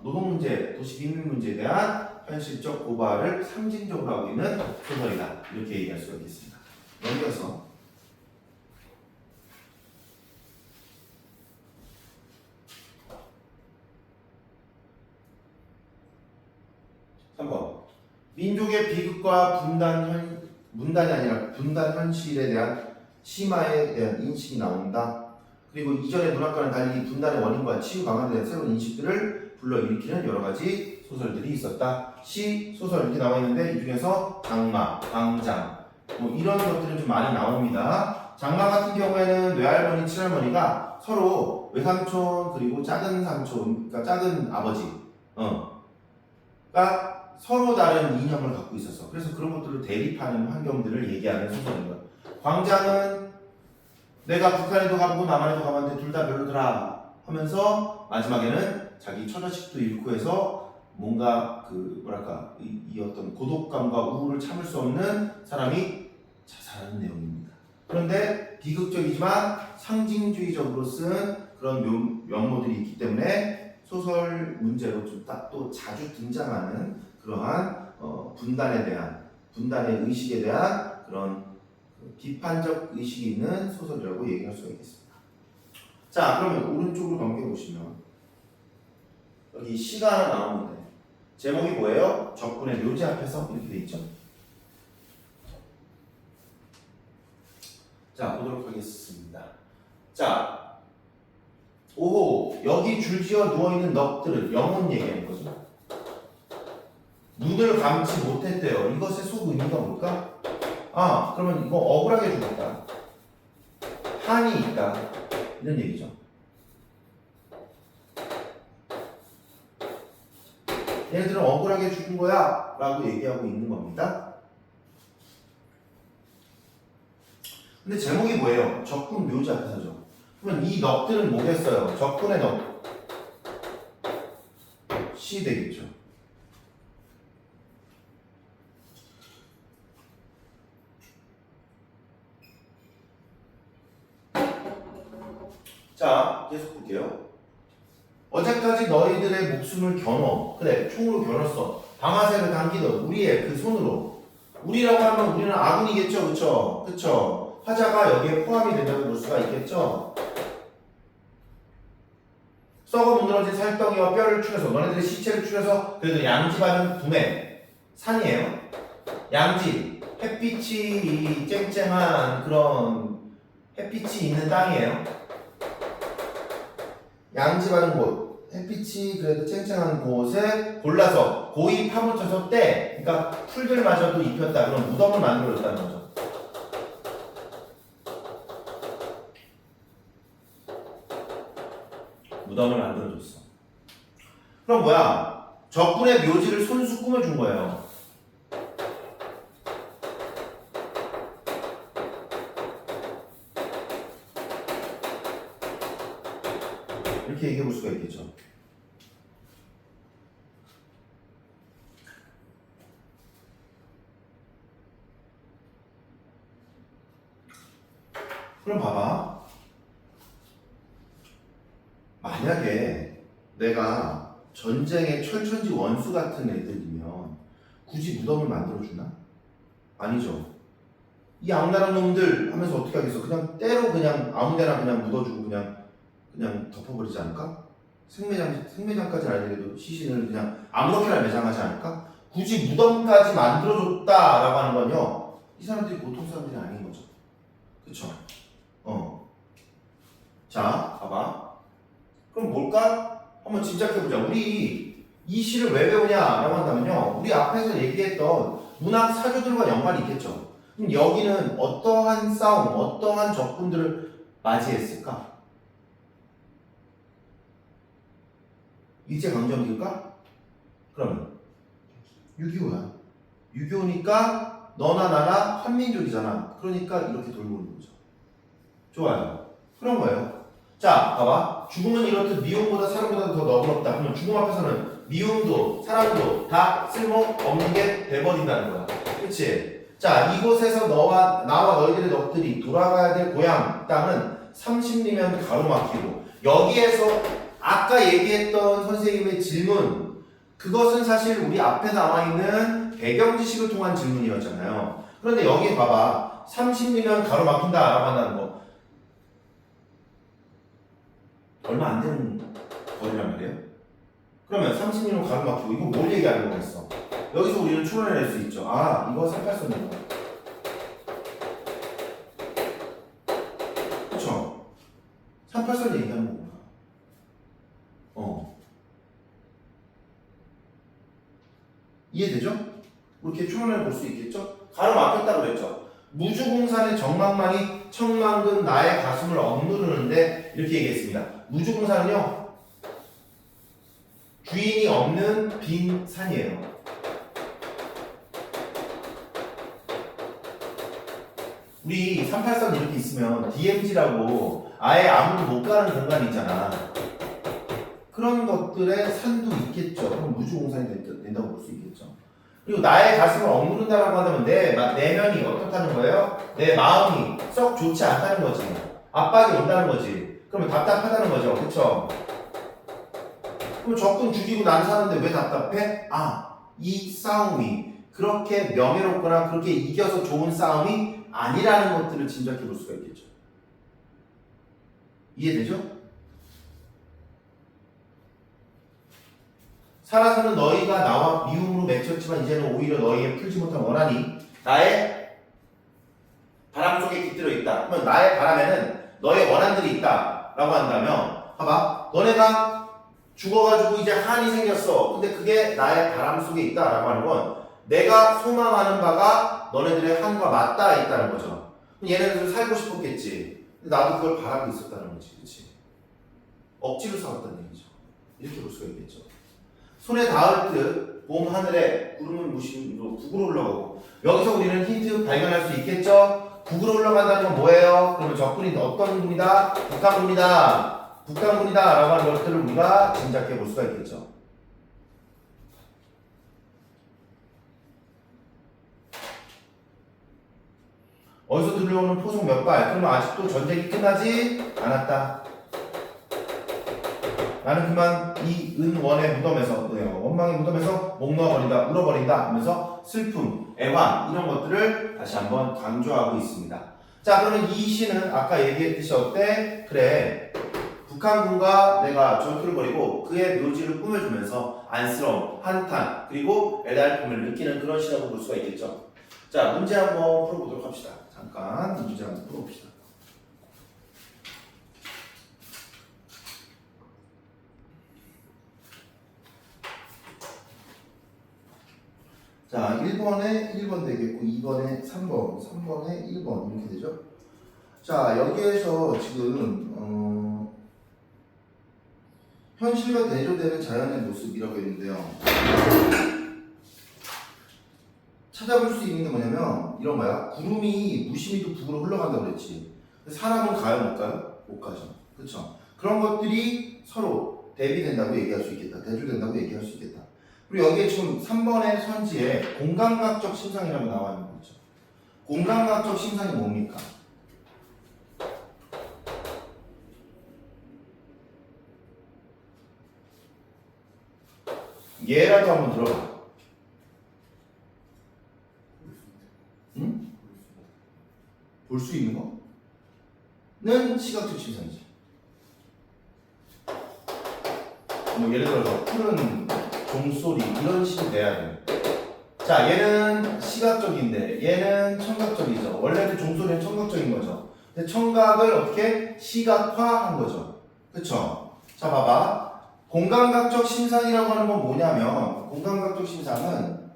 노동 문제, 도시 비밀 문제에 대한 현실적 고발을 상징적으로 하고 있는 소설이다 이렇게 얘기할 수가 있겠습니다. 넘겨서 3번 민족의 비극과 문단이 아니라 분단 현실에 대한 심화에 대한 인식이 나온다. 그리고 이전의 문학과는 달리 분단의 원인과 치유 방안에 대한 새로운 인식들을 불러일으키는 여러 가지 소설들이 있었다. 시, 소설 이렇게 나와 있는데 이 중에서 장마, 광장 이런 것들은 좀 많이 나옵니다. 장마 같은 경우에는 외할머니, 친할머니가 서로 외삼촌 그리고 작은 삼촌, 그러니까 작은 아버지가 서로 다른 이념을 갖고 있었어. 그래서 그런 것들을 대립하는 환경들을 얘기하는 소설인 거야. 광장은 내가 북한에도 가보고 남한에도 가봤는데 둘 다 별로더라 하면서 마지막에는 자기 처자식도 잃고 해서 뭔가 이 어떤 고독감과 우울을 참을 수 없는 사람이 자살하는 내용입니다. 그런데 비극적이지만 상징주의적으로 쓴 그런 면모들이 있기 때문에 소설 문제로 좀 딱 또 자주 등장하는 그러한 분단에 대한 분단의 의식에 대한 그런 비판적 의식이 있는 소설이라고 얘기할 수가 있겠습니다. 자, 그러면 오른쪽으로 넘겨 보시면 여기 시가 하나 나오는데 제목이 뭐예요? 적군의 묘지 앞에서 이렇게 돼 있죠. 자, 보도록 하겠습니다. 자, 5호 여기 줄지어 누워있는 넋들은 영혼 얘기하는 거죠. 눈을 감지 못했대요. 이것의 속 의미가 뭘까? 아, 그러면 이거 억울하게 죽었다. 한이 있다. 이런 얘기죠. 얘네들은 억울하게 죽은 거야 라고 얘기하고 있는 겁니다. 근데 제목이 뭐예요? 적군 묘지 앞에서죠. 그러면 이 넋들은 뭐겠어요? 적군의 넋. 시 되겠죠. 자, 계속 볼게요. 어제까지 너희들의 목숨을 겨눠. 그래, 총으로 겨눴어. 방아쇠를 당기던 우리의 그 손으로. 우리라고 하면 우리는 아군이겠죠, 그쵸? 그쵸? 화자가 여기에 포함이 된다고 볼 수가 있겠죠? 썩어 무너진 살덩이와 뼈를 추려서 너네들의 시체를 추려서 그래도 양지바는 둠에 산이에요. 양지, 햇빛이 쨍쨍한 그런 햇빛이 있는 땅이에요. 양지바는 곳, 햇빛이 그래도 쨍쨍한 곳에 골라서 고이 파묻혀서 때, 그러니까 풀들마저도 입혔다. 그런 무덤을 만들어줬다는 거죠. 무덤을 만들어줬어. 그럼 뭐야? 적군의 묘지를 손수 꾸며준 거예요. 이렇게 얘기해 볼 수가 있겠죠. 그럼 봐봐. 만약에 내가 전쟁의 철천지 원수 같은 애들이면 굳이 무덤을 만들어주나? 아니죠. 이 악랄한 놈들 하면서 어떻게 하겠어? 그냥 때로 그냥 아무데나 그냥 묻어주고 그냥 덮어버리지 않을까? 생매장까지는 아니더라도 시신을 그냥 아무렇게나 매장하지 않을까? 굳이 무덤까지 만들어줬다라고 하는 건요, 이 사람들이 보통 사람들이 아닌 거죠. 그쵸? 자, 봐봐. 그럼 뭘까? 한번 짐작해보자. 우리 이 시를 왜 배우냐라고 한다면요, 우리 앞에서 얘기했던 문학 사조들과 연관이 있겠죠. 그럼 여기는 어떠한 싸움, 어떠한 적군들을 맞이했을까? 일제강점기일까? 그러면 6.25야. 6.25니까 너나 나나 한민족이잖아. 그러니까 이렇게 돌고 오는 거죠. 좋아요. 그런 거예요. 자, 봐봐. 죽음은 이렇듯 미움보다 사랑보다 더 너그럽다. 그러면 죽음 앞에서는 미움도 사랑도 다 쓸모없는 게 돼버린다는 거야. 그치? 자, 이곳에서 나와 너희들의 넋들이 돌아가야 될 고향 땅은 30리면 가로막히고, 여기에서 아까 얘기했던 선생님의 질문, 그것은 사실 우리 앞에 나와 있는 배경 지식을 통한 질문이었잖아요. 그런데 여기 봐봐. 30리면 가로막힌다 라고 한다는 거 얼마 안 되는 거리란 말이에요. 그러면 30리면 가로막히고, 이거 뭘 얘기하려고 했어? 여기서 우리는 추론해낼 수 있죠. 아, 이거 38선이고. 그쵸? 38선 얘기하는 거구나. 이해되죠? 이렇게 추론해 볼 수 있겠죠? 가로막혔다고 그랬죠. 무주공산의 정막만이 청만근 나의 가슴을 억누르는데, 이렇게 얘기했습니다. 무주공산은요, 주인이 없는 빈 산이에요. 우리 38선 이렇게 있으면 DMZ라고 아예 아무도 못 가는 공간이 있잖아. 그런 것들의 산도 있겠죠. 그럼 무주공산이 된다고 볼 수 있겠죠. 그리고 나의 가슴을 억누른다라고 하면 내 내면이 어떻다는 거예요? 내 마음이 썩 좋지 않다는 거지. 압박이 온다는 거지. 그러면 답답하다는 거죠. 그쵸? 그럼 적군 죽이고 난 사는데 왜 답답해? 아, 이 싸움이 그렇게 명예롭거나 그렇게 이겨서 좋은 싸움이 아니라는 것들을 짐작해 볼 수가 있겠죠. 이해되죠? 살아서는 너희가 나와 미움으로 맺혔지만 이제는 오히려 너희의 풀지 못한 원한이 나의 바람 속에 깃들어 있다. 그러면 나의 바람에는 너의 원한들이 있다 라고 한다면 봐봐, 너네가 죽어가지고 이제 한이 생겼어. 근데 그게 나의 바람 속에 있다 라고 하는 건 내가 소망하는 바가 너네들의 한과 맞닿아 있다는 거죠. 얘네들 살고 싶었겠지. 근데 나도 그걸 바라고 있었다는 거지. 그치? 억지로 살았다는 얘기죠. 이렇게 볼 수가 있겠죠. 손에 닿을 듯 봄 하늘에 구름은 무심으로 북으로 올라가고, 여기서 우리는 힌트 발견할 수 있겠죠? 북으로 올라간다는 건 뭐예요? 그러면 적군이 어떤 군이다? 북한군이다. 북한군이다 라고 하는 것들을 우리가 짐작해 볼 수가 있겠죠. 어디서 들려오는 포성 몇 발? 그러면 아직도 전쟁이 끝나지 않았다. 나는 그만 이 은원의 무덤에서, 원망의 무덤에서 목 놓아버린다, 울어버린다 하면서 슬픔, 애환 이런 것들을 다시 한번 강조하고 있습니다. 자, 그러면 이 시는 아까 얘기했듯이 어때? 그래, 북한군과 내가 전투를 벌이고 그의 묘지를 꾸며주면서 안쓰러움, 한탄, 그리고 애달픔을 느끼는 그런 시라고 볼 수가 있겠죠. 자, 문제 한번 풀어보도록 합시다. 잠깐 문제 한번 풀어봅시다. 자, 1번에 1번 되겠고 2번에 3번, 3번에 1번 이렇게 되죠. 자, 여기에서 지금 현실과 대조되는 자연의 모습이라고 했는데요. 찾아볼 수 있는 게 뭐냐면 이런 거야. 구름이 무심히도 북으로 흘러간다고 그랬지. 사람은 가요, 못 가요? 못 가죠. 그렇죠? 그런 것들이 서로 대비된다고 얘기할 수 있겠다. 대조된다고 얘기할 수 있겠다. 그리고 여기에 지금 3번의 선지에 공감각적 심상이라고 나와 있는 거죠. 공감각적 심상이 뭡니까? 얘라도 한번 들어봐. 응? 볼 수 있는 거는 시각적 심상이지. 뭐 예를 들어서 푸른 종소리 이런 식으로 내야 돼. 자, 얘는 시각적인데 얘는 청각적이죠. 원래는 종소리는 청각적인 거죠. 근데 청각을 어떻게 시각화한 거죠. 그쵸? 자, 봐봐. 공감각적 심상이라고 하는 건 뭐냐면, 공감각적 심상은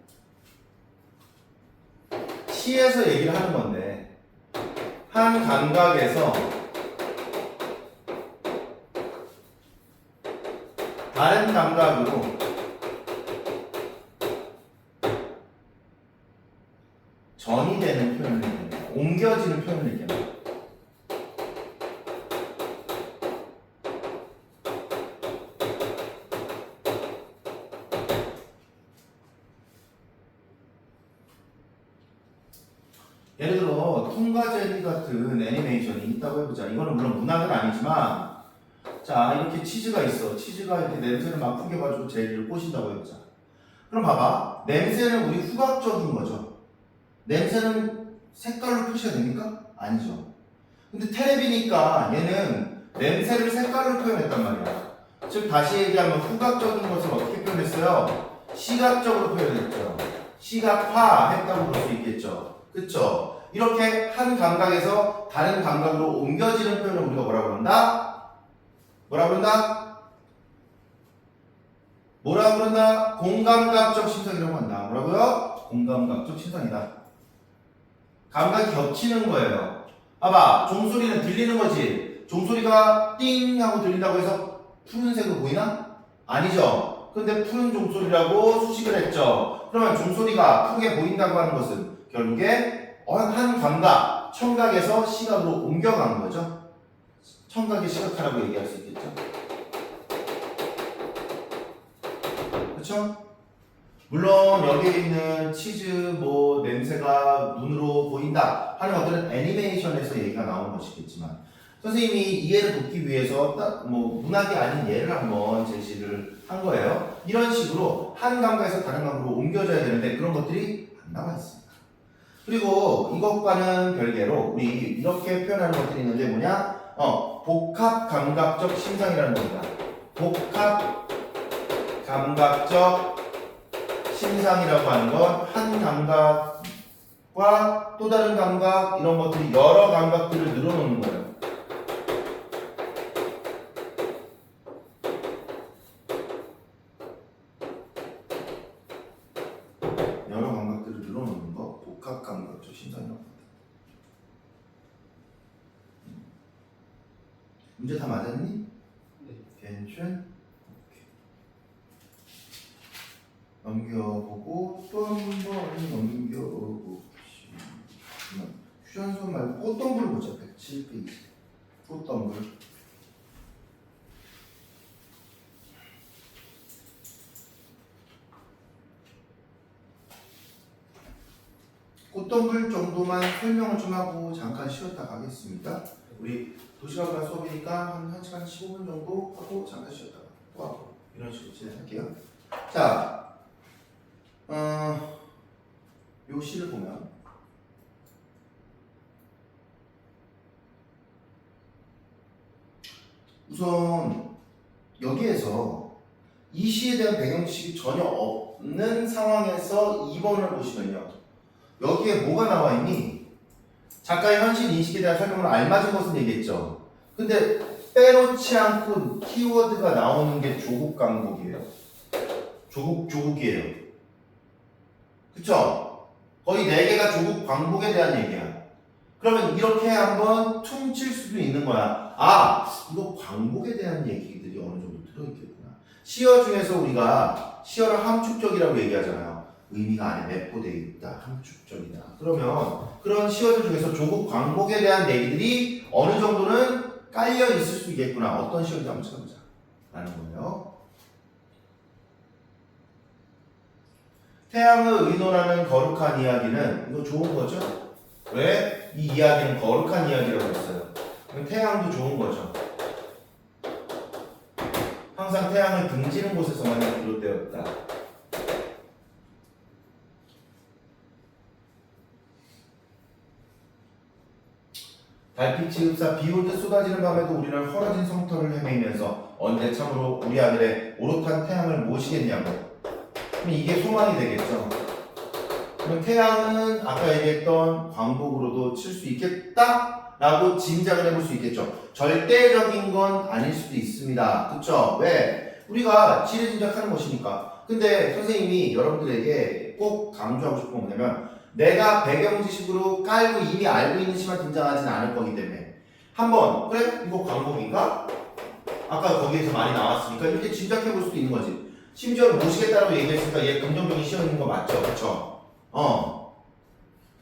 시에서 얘기를 하는 건데 한 감각에서 다른 감각으로 전이 되는 표현을 얘기합니다. 옮겨지는 표현을 얘기합니다. 예를 들어 톰과 제리 같은 애니메이션이 있다고 해보자. 이거는 물론 문학은 아니지만, 자, 이렇게 치즈가 있어. 치즈가 이렇게 냄새를 막 풍겨가지고 제리를 꼬신다고 해보자. 그럼 봐봐. 냄새는 우리 후각적인 거죠. 냄새는 색깔로 표시가 됩니까? 아니죠. 근데 텔레비니까 얘는 냄새를 색깔로 표현했단 말이야. 즉 다시 얘기하면 후각적인 것을 어떻게 표현했어요? 시각적으로 표현했죠. 시각화했다고 볼 수 있겠죠. 그쵸? 이렇게 한 감각에서 다른 감각으로 옮겨지는 표현을 우리가 뭐라고 그런다? 뭐라고 그런다? 뭐라고 그런다? 공감각적 심상이라고 한다. 뭐라고요? 공감각적 심상이다. 감각이 겹치는 거예요. 봐봐, 종소리는 들리는 거지. 종소리가 띵 하고 들린다고 해서 푸른색으로 보이나? 아니죠. 근데 푸른 종소리라고 수식을 했죠. 그러면 종소리가 푸르게 보인다고 하는 것은 결국에 한 감각, 청각에서 시각으로 옮겨가는 거죠. 청각의 시각화라고 얘기할 수 있겠죠. 그렇죠? 물론 여기에 있는 치즈, 냄새가 눈으로 보인다 하는 것들은 애니메이션에서 얘기가 나온 것이겠지만, 선생님이 이해를 돕기 위해서 뭐 문학이 아닌 예를 한번 제시를 한 거예요. 이런 식으로 한 감각에서 다른 감각으로 옮겨져야 되는데 그런 것들이 안 나와 있습니다. 그리고 이것과는 별개로 우리 이렇게 표현하는 것들이 있는데 뭐냐? 복합 감각적 심상이라는 겁니다. 복합 감각적 심상이라고 하는 건 한 감각과 또 다른 감각 이런 것들이 여러 감각들을 늘어놓는 거예요. 여러 감각들을 늘어놓는 거 복합 감각적 심상이라고 합니다. 문제 다 맞았니? 네. 괜찮? 넘겨보고 또 한 번 넘겨봅시다. 휴전선 말고 꽃동굴 보자. 107페이지. 꽃동굴. 꽃동굴 정도만 설명을 좀 하고 잠깐 쉬었다 가겠습니다. 우리 도시락과 수업이니까 한 1시간 15분 정도 하고 잠깐 쉬었다가 또 하고 이런 식으로 진행할게요. 자, 요 시를 보면 우선 여기에서 이 시에 대한 배경 지식이 전혀 없는 상황에서 2번을 보시면요. 여기에 뭐가 나와 있니? 작가의 현실 인식에 대한 설명으로 알맞은 것은 얘기했죠. 근데 빼놓지 않고 키워드가 나오는 게 조국 강국이에요. 조국이에요. 그쵸? 거의 4개가 조국 광복에 대한 얘기야. 그러면 이렇게 한번 퉁칠 수도 있는 거야. 아, 이거 광복에 대한 얘기들이 어느 정도 들어있겠구나. 시어 중에서 우리가 시어를 함축적이라고 얘기하잖아요. 의미가 안에 내포되어 있다. 함축적이다. 그러면 그런 시어들 중에서 조국 광복에 대한 얘기들이 어느 정도는 깔려 있을 수 있겠구나. 어떤 시어인지 한번 찾아보자. 라는 거예요. 태양을 의논하는 거룩한 이야기는 이거 좋은 거죠? 왜? 이 이야기는 거룩한 이야기라고 했어요. 그럼 태양도 좋은 거죠. 항상 태양을 등지는 곳에서만 비롯되었다. 달빛이 흡사 비올 때 쏟아지는 밤에도 우리는 헐어진 성터를 헤매면서 언제 참으로 우리 아들의 오롯한 태양을 모시겠냐고. 그럼 이게 소망이 되겠죠. 그럼 태양은 아까 얘기했던 광복으로도 칠 수 있겠다라고 짐작을 해볼 수 있겠죠. 절대적인 건 아닐 수도 있습니다. 그쵸? 왜? 우리가 지레짐작하는 것이니까. 근데 선생님이 여러분들에게 꼭 강조하고 싶은 건 뭐냐면 내가 배경 지식으로 깔고 이미 알고 있는 시만 등장하지는 않을 거기 때문에 한번 그래? 이거 광복인가? 아까 거기에서 많이 나왔으니까 이렇게 짐작해 볼 수도 있는 거지. 심지어 모시겠다라고 얘기했으니까 얘 긍정적인 시험인 거 맞죠? 그쵸?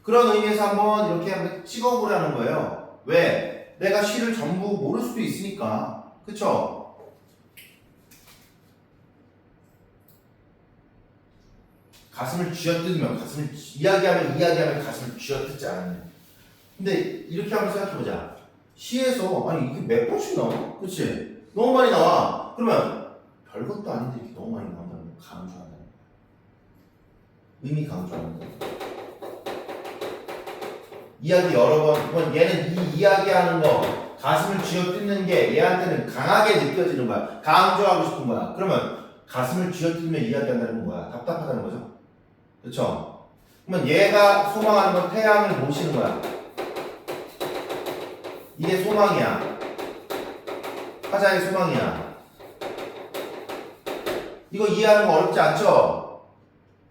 그런 의미에서 한번 이렇게 한번 찍어보라는 거예요. 왜? 내가 시를 전부 모를 수도 있으니까. 그쵸? 가슴을 쥐어뜯으면 이야기하면 가슴을 쥐어뜯지 않았냐. 근데 이렇게 한번 생각해보자. 시에서 아니 이게 몇 번씩 나와? 그치? 너무 많이 나와. 그러면 별것도 아닌데 이렇게 너무 많이 나온다는 걸 강조한다는 거야. 의미 강조하는 거야. 이야기 여러 번, 그건 얘는 이 이야기하는 거 가슴을 쥐어뜯는 게 얘한테는 강하게 느껴지는 거야. 강조하고 싶은 거야. 그러면 가슴을 쥐어뜯으며 이야기한다는 건 뭐야? 답답하다는 거죠. 그렇죠? 그러면 얘가 소망하는 건 태양을 모시는 거야. 이게 소망이야. 화자의 소망이야. 이거 이해하는 거 어렵지 않죠?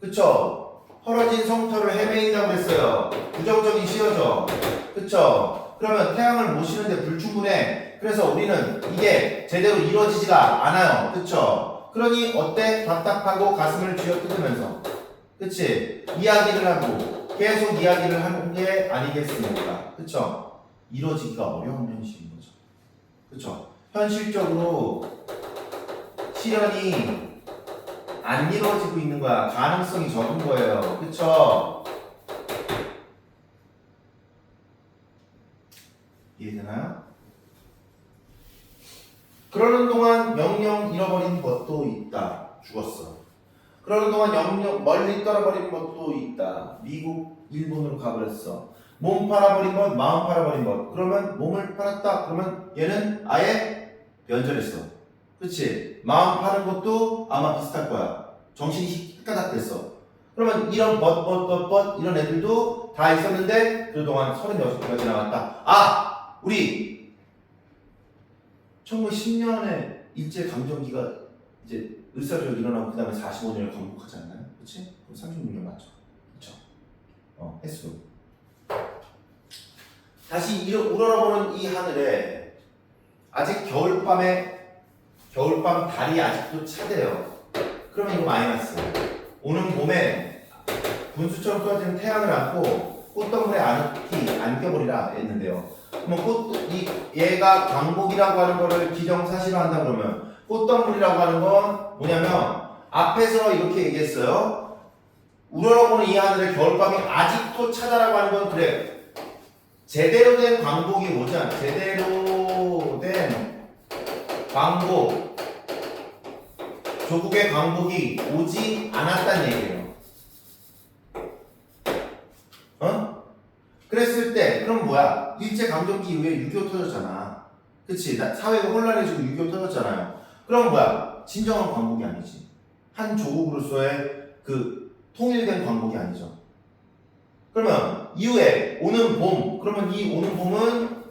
그쵸? 헐어진 성터를 헤매인다고 했어요. 부정적인 시어죠. 그쵸? 그러면 태양을 모시는데 불충분해. 그래서 우리는 이게 제대로 이루어지지가 않아요. 그쵸? 그러니 어때? 답답하고 가슴을 쥐어뜯으면서 그치? 이야기를 하고 계속 이야기를 하는 게 아니겠습니까? 그쵸? 이루어지기가 어려운 현실인 거죠. 그쵸? 현실적으로 실현이 안 이루어지고 있는 거야. 가능성이 적은 거예요. 그쵸? 이해되나요? 그러는 동안 영영 잃어버린 것도 있다. 죽었어. 그러는 동안 영영 멀리 떠나버린 것도 있다. 미국, 일본으로 가버렸어. 몸 팔아버린 것, 마음 팔아버린 것. 그러면 몸을 팔았다. 그러면 얘는 아예 변절했어. 그치? 마음 파는 것도 아마 비슷할 거야. 정신이 헷가닥됐어. 그러면 이런 이런 애들도 다 있었는데 그동안 36개가 지나갔다. 아! 우리 1910년에 일제강점기가 이제 을사조약 일어나고 그 다음에 45년을 광복하지 않나요? 그치? 그럼 36년 맞죠? 그쵸? 횟수. 다시 우러러보는 이 하늘에 아직 겨울밤 달이 아직도 차대요. 그러면 이거 마이너스. 오는 봄에 분수처럼 쏟아지는 태양을 안고 꽃덩굴에 안겨버리라 했는데요. 그러면 얘가 광복이라고 하는 거를 기정사실화 한다 그러면 꽃덩굴이라고 하는 건 뭐냐면 앞에서 이렇게 얘기했어요. 우러러보는 이 하늘에 겨울밤이 아직도 차다라고 하는 건 그래. 제대로 된 광복이 오지 않아. 제대로 된 광복, 조국의 광복이 오지 않았다는 얘기예요. 그랬을 때 그럼 뭐야? 일제강점기 이후에 6.25 터졌잖아. 그치? 사회가 혼란해지고 6.25 터졌잖아요. 그럼 뭐야? 진정한 광복이 아니지. 한 조국으로서의 그 통일된 광복이 아니죠. 그러면 이후에 오는 봄, 그러면 이 오는 봄은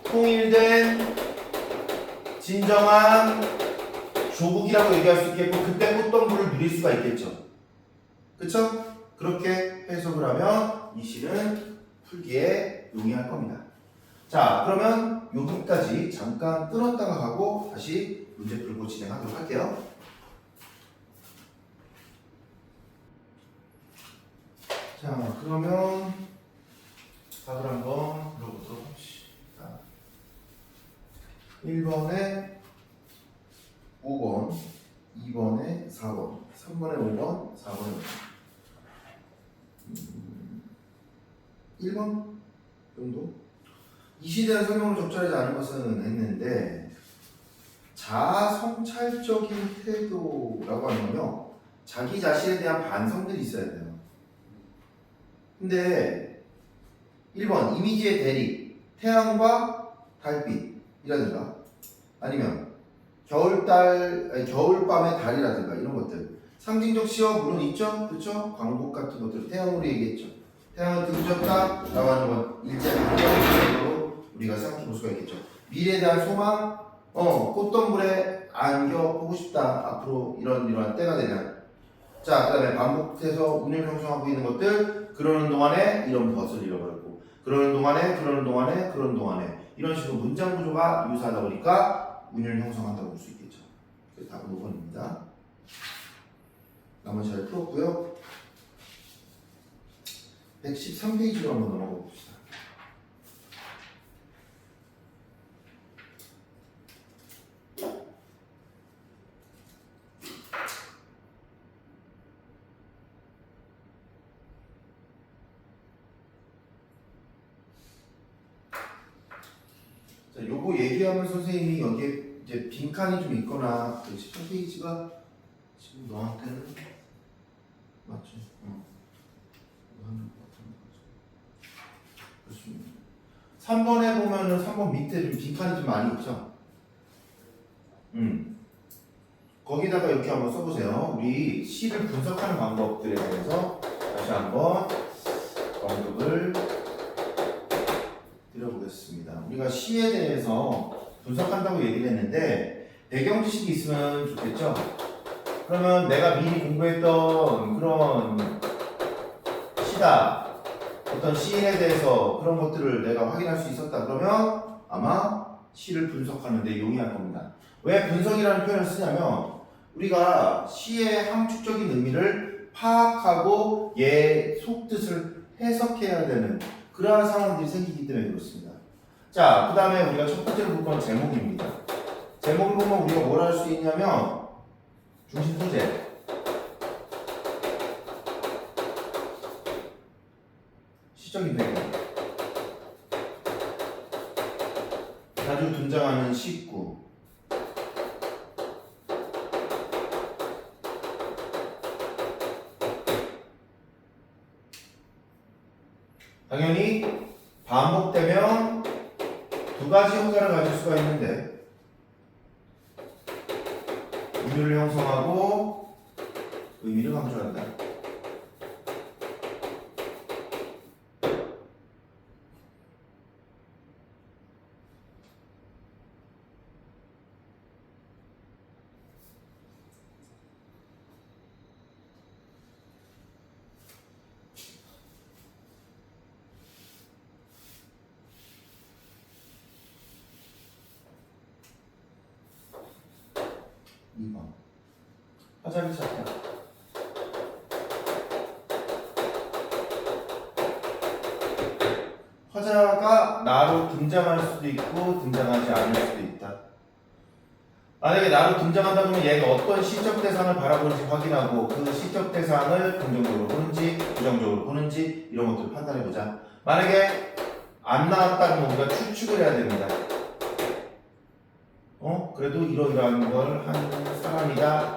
통일된 진정한 조국이라고 얘기할 수 있겠고 그때 꽃덩굴을 누릴 수가 있겠죠. 그쵸? 그렇게 해석을 하면 이 시는 풀기에 용이할 겁니다. 자, 그러면 여기까지 잠깐 끊었다가 가고 다시 문제 풀고 진행하도록 할게요. 자, 그러면 답을 한번 들어보도록 합시다. 1번에 5번, 2번에 4번, 3번에 5번, 4번에 5번. 1번 정도? 이 시대의 설명을 적절하지 않은 것은 했는데 자아성찰적인 태도라고 하는 건요 자기 자신에 대한 반성들이 있어야 돼요. 근데 1번 이미지의 대립 태양과 달빛이라든가 아니면 겨울밤의 달이라든가 이런 것들 상징적 시어 물론 있죠? 그렇죠? 광복 같은 것들 태양으로 얘기했죠. 태양을 등졌다 라고 하는 건 일제강점기로 우리가 생각해 볼 수가 있겠죠. 미래에 대한 소망, 꽃덩굴에 안겨보고 싶다. 앞으로 이러한 때가 되면. 자, 그 다음에 반복해서 운율 형성하고 있는 것들, 그러는 동안에 이런 것을 잃어버렸고, 그러는 동안에 이런 식으로 문장 구조가 유사하다 보니까 운율 형성한다고 볼 수 있겠죠. 그래서 답은 5번입니다. 나머지 잘 풀었고요. 113페이지로 한번 넘어가 봅시다. 자, 요거 얘기하면 선생님이 여기에 이제 빈칸이 좀 있거나 113페이지가 지금 너한테는 맞죠? 3번에 보면은 3번 밑에 좀 빈칸이 좀 많이 있죠? 거기다가 이렇게 한번 써보세요. 우리 시를 분석하는 방법들에 대해서 다시 한번 언급을 드려보겠습니다. 우리가 시에 대해서 분석한다고 얘기를 했는데 배경 지식이 있으면 좋겠죠? 그러면 내가 미리 공부했던 그런 시다 어떤 시인에 대해서 그런 것들을 내가 확인할 수 있었다 그러면 아마 시를 분석하는 데 용이할 겁니다. 왜 분석이라는 표현을 쓰냐면 우리가 시의 함축적인 의미를 파악하고 얘 속뜻을 해석해야 되는 그러한 상황들이 생기기 때문에 그렇습니다. 자, 그 다음에 우리가 첫 번째로 볼 건 제목입니다. 제목을 보면 우리가 뭘 할 수 있냐면 중심 소재 시적인 배경 그 자주 등장하는 식구. 당연히 반복되면 두 가지 효과를 가질 수가 있는데 의미를 형성하고 의미를 강조한다. 2번 화자를 찾다. 화자가 나로 등장할 수도 있고 등장하지 않을 수도 있다. 만약에 나로 등장한다 그러면 얘가 어떤 시적 대상을 바라보는지 확인하고 그 시적 대상을 긍정적으로 보는지 부정적으로 보는지 이런 것들을 판단해보자. 만약에 안 나왔다 그러면 우리가 추측을 해야 됩니다. 그래도 이러이러한 걸 하는 사람이다.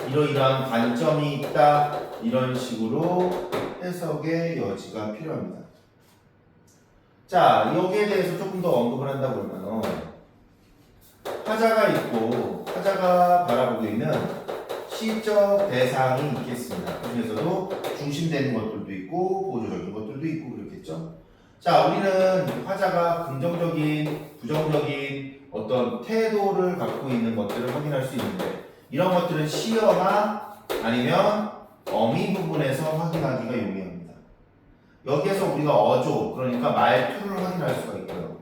이러이러한 관점이 있다. 이런 식으로 해석의 여지가 필요합니다. 자, 여기에 대해서 조금 더 언급을 한다 그러면 화자가 있고 화자가 바라보고 있는 시적 대상이 있겠습니다. 그 중에서도 중심되는 것들도 있고 보조적인 것들도 있고 그렇겠죠. 자, 우리는 화자가 긍정적인, 부정적인 어떤 태도를 갖고 있는 것들을 확인할 수 있는데 이런 것들은 시어나 아니면 어미 부분에서 확인하기가 용이합니다. 여기에서 우리가 어조, 그러니까 말투를 확인할 수가 있고요.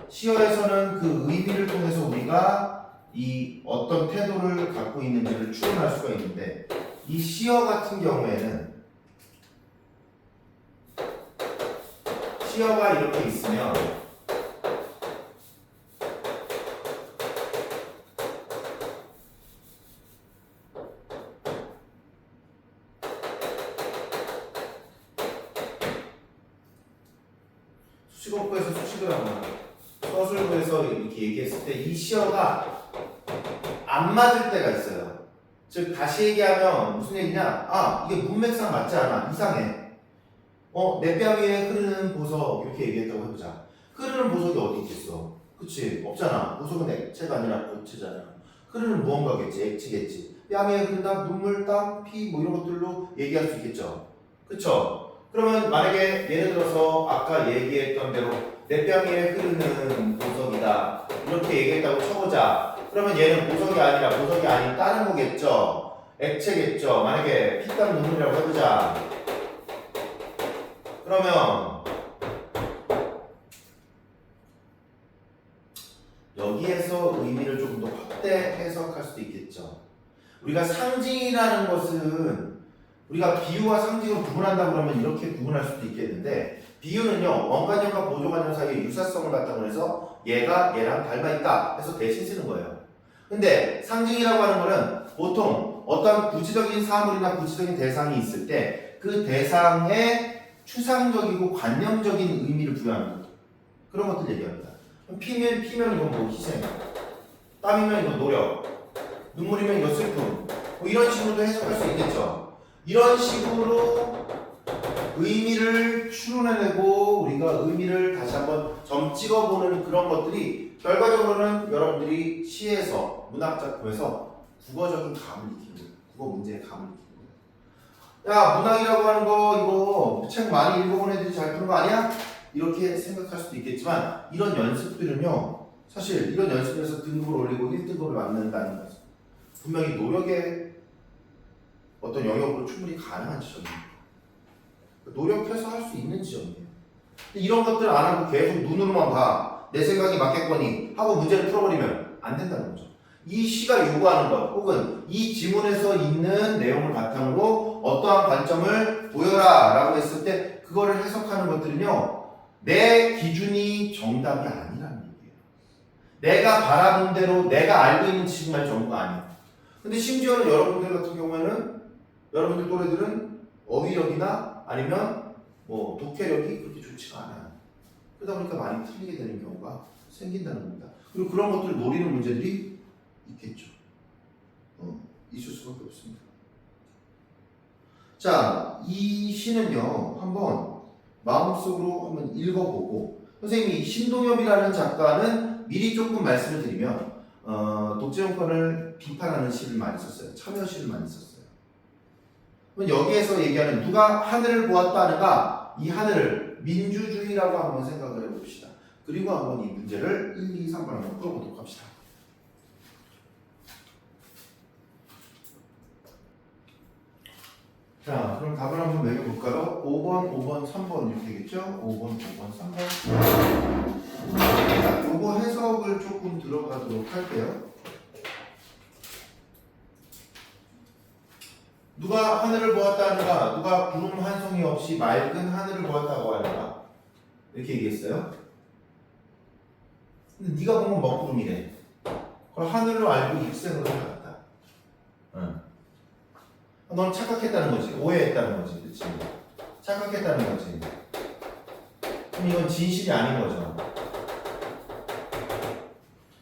시어에서는 그 의미를 통해서 우리가 이 어떤 태도를 갖고 있는지를 추론할 수가 있는데 이 시어 같은 경우에는 시어가 이렇게 있으면 수식어구에서 수식을 하거나 서술구에서 이렇게 얘기했을 때 이 시어가 안 맞을 때가 있어요. 즉 다시 얘기하면 무슨 얘기냐? 아, 이게 문맥상 맞지 않아. 이상해. 내 뺨 위에 흐르는 보석 이렇게 얘기했다고 해보자. 흐르는 보석이 어디 있겠어? 그치? 없잖아. 보석은 액체가 아니라 고체잖아. 흐르는 무언가겠지. 액체겠지. 뺨 위에 흐른다, 눈물, 땀, 피 뭐 이런 것들로 얘기할 수 있겠죠. 그쵸? 그러면 만약에 예를 들어서 아까 얘기했던 대로 내 뺨 위에 흐르는 보석이다 이렇게 얘기했다고 쳐보자. 그러면 얘는 보석이 아니라 보석이 아닌 다른 거겠죠. 액체겠죠. 만약에 피땀 눈물이라고 해보자. 그러면 여기에서 의미를 조금 더 확대 해석할 수도 있겠죠. 우리가 상징이라는 것은 우리가 비유와 상징을 구분한다 그러면 이렇게 구분할 수도 있겠는데 비유는요 원관념과 보조관념 사이의 유사성을 바탕으로 해서 얘가 얘랑 닮아 있다 해서 대신 쓰는 거예요. 근데 상징이라고 하는 거는 보통 어떤 구체적인 사물이나 구체적인 대상이 있을 때 그 대상에 추상적이고 관념적인 의미를 부여하는 것 그런 것들 얘기합니다. 피면 이건 뭐 희생, 땀이면 이거 노력, 눈물이면 이거 슬픔 뭐 이런 식으로도 해석할 수 있겠죠. 이런 식으로 의미를 추론해내고 우리가 의미를 다시 한번 점 찍어보는 그런 것들이 결과적으로는 여러분들이 시에서 문학작품에서 국어적인 감을 익히는 거예요. 국어 문제의 감을 익히는 거예요. 야, 문학이라고 하는 거 이거 책 많이 읽어본 애들이 잘 푸는 거 아니야? 이렇게 생각할 수도 있겠지만 이런 연습들은요 사실 이런 연습에서 등급을 올리고 1등급을 맞는다는 것은 분명히 노력의 어떤 영역으로 충분히 가능한 지점입니다. 노력해서 할 수 있는 지점이에요. 이런 것들 안 하고 계속 눈으로만 봐. 내 생각이 맞겠거니 하고 문제를 풀어버리면 안 된다는 거죠. 이 시가 요구하는 것 혹은 이 지문에서 있는 내용을 바탕으로 어떠한 관점을 보여라 라고 했을 때 그거를 해석하는 것들은요 내 기준이 정답이 아니라는 얘기예요. 내가 바라본 대로 내가 알고 있는 지식만 전부가 아니에요. 근데 심지어는 여러분들 같은 경우에는 여러분들 또래들은 어휘력이나 아니면 뭐 독해력이 그렇게 좋지가 않아요. 그러다 보니까 많이 틀리게 되는 경우가 생긴다는 겁니다. 그리고 그런 것들을 노리는 문제들이 있겠죠. 있을 수밖에 없습니다. 자, 이 시는요, 한번 마음속으로 한번 읽어보고, 선생님이 이 신동엽이라는 작가는 미리 조금 말씀을 드리면, 독재정권을 비판하는 시를 많이 썼어요. 참여 시를 많이 썼어요. 여기에서 얘기하는 누가 하늘을 보았다 하는가, 이 하늘을 민주주의라고 한번 생각을 해봅시다. 그리고 한번 이 문제를 1, 2, 3번 한번 풀어보도록 합시다. 자, 그럼 답을 한번 매겨볼까요? 5번, 5번, 3번 이렇게 되겠죠? 5번, 5번, 3번. 자, 요거 해석을 조금 들어가도록 할게요. 누가 하늘을 보았다 하는가? 누가 구름 한 송이 없이 맑은 하늘을 보았다고 하는가? 이렇게 얘기했어요. 근데 네가 본 건 먹구름이래. 그걸 하늘로 알고 입생으로 살았다. 응. 넌 착각했다는 거지. 오해했다는 거지. 그치? 착각했다는 거지. 그럼 이건 진실이 아닌 거죠.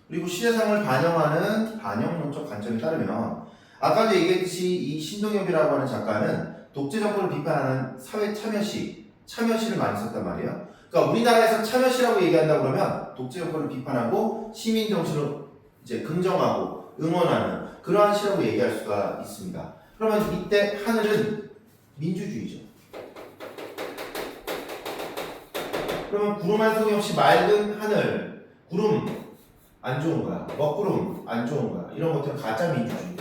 그리고 시대상을 반영하는 반영론적 관점에 따르면 아까도 얘기했듯이 이 신동엽이라고 하는 작가는 독재 정권을 비판하는 사회 참여시를 많이 썼단 말이에요. 그러니까 우리나라에서 참여시라고 얘기한다 그러면 독재 정권을 비판하고 시민 정신을 이제 긍정하고 응원하는 그러한 시라고 얘기할 수가 있습니다. 그러면 이때 하늘은 민주주의죠. 그러면 구름 한 송이 없이 맑은 하늘, 구름 안 좋은 거야. 먹구름 안 좋은 거야. 이런 것들은 가짜 민주주의.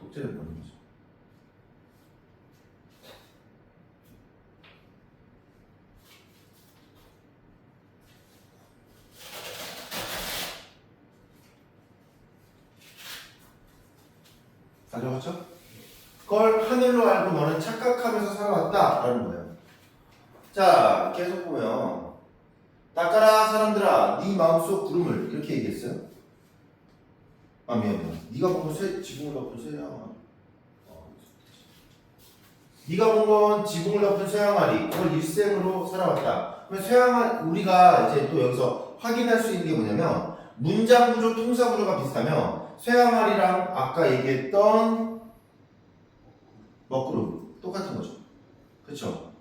독재를 보는 거죠. 가져갔죠? 그걸 하늘로 알고 너는 착각하면서 살아왔다라는 거예요. 자, 계속 보면 닦아라 사람들아 네 마음속 구름을 이렇게 얘기했어요. 아 미안. 네가 본 건 지붕을 덮은 쇠양아리. 네가 본 건 지붕을 덮은 쇠양아리. 그걸 일생으로 살아왔다. 그럼 쇠양아리 우리가 이제 또 여기서 확인할 수 있는 게 뭐냐면 문장 구조, 통사 구조가 비슷하면 쇠양아리랑 아까 얘기했던 먹구름 똑같은 거죠. 그쵸?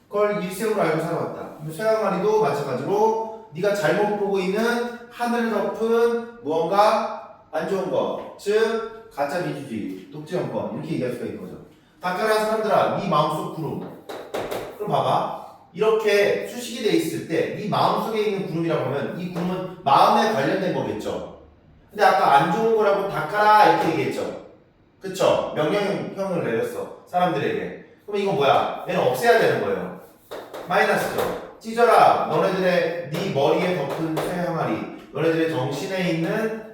그걸 일생으로 알고 살아왔다. 쇠양아리도 마찬가지로 네가 잘못 보고 있는 하늘을 덮은 무언가 안 좋은 것, 즉 가짜 민주주의, 독재 정권 이렇게 얘기할 수가 있는 거죠. 닦아라 사람들아, 네 마음속 구름. 그럼 봐봐. 이렇게 수식이 돼 있을 때 네 마음속에 있는 구름이라고 하면 이 구름은 마음에 관련된 거겠죠. 근데 아까 안 좋은 거라고 닦아라 이렇게 얘기했죠. 그쵸? 명령형을 내렸어. 사람들에게. 그럼 이건 뭐야? 얘는 없애야 되는 거예요. 마이너스죠. 찢어라. 너네들의 네 머리에 덮은 새 항아리. 너네들의 정신에 있는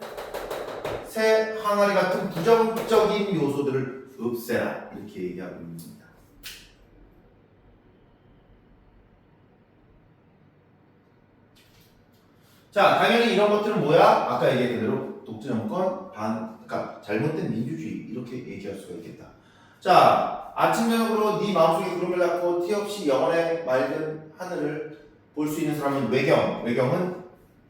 새 항아리 같은 부정적인 요소들을 없애라. 이렇게 얘기하고 있는 겁니다. 자, 당연히 이런 것들은 뭐야? 아까 얘기한 대로 독재 정권, 그러니까 잘못된 민주주의 이렇게 얘기할 수가 있겠다. 자, 아침 저녁으로 네 마음속에 구름을 닫고 티 없이 영원의 맑은 하늘을 볼 수 있는 사람은 외경. 외경은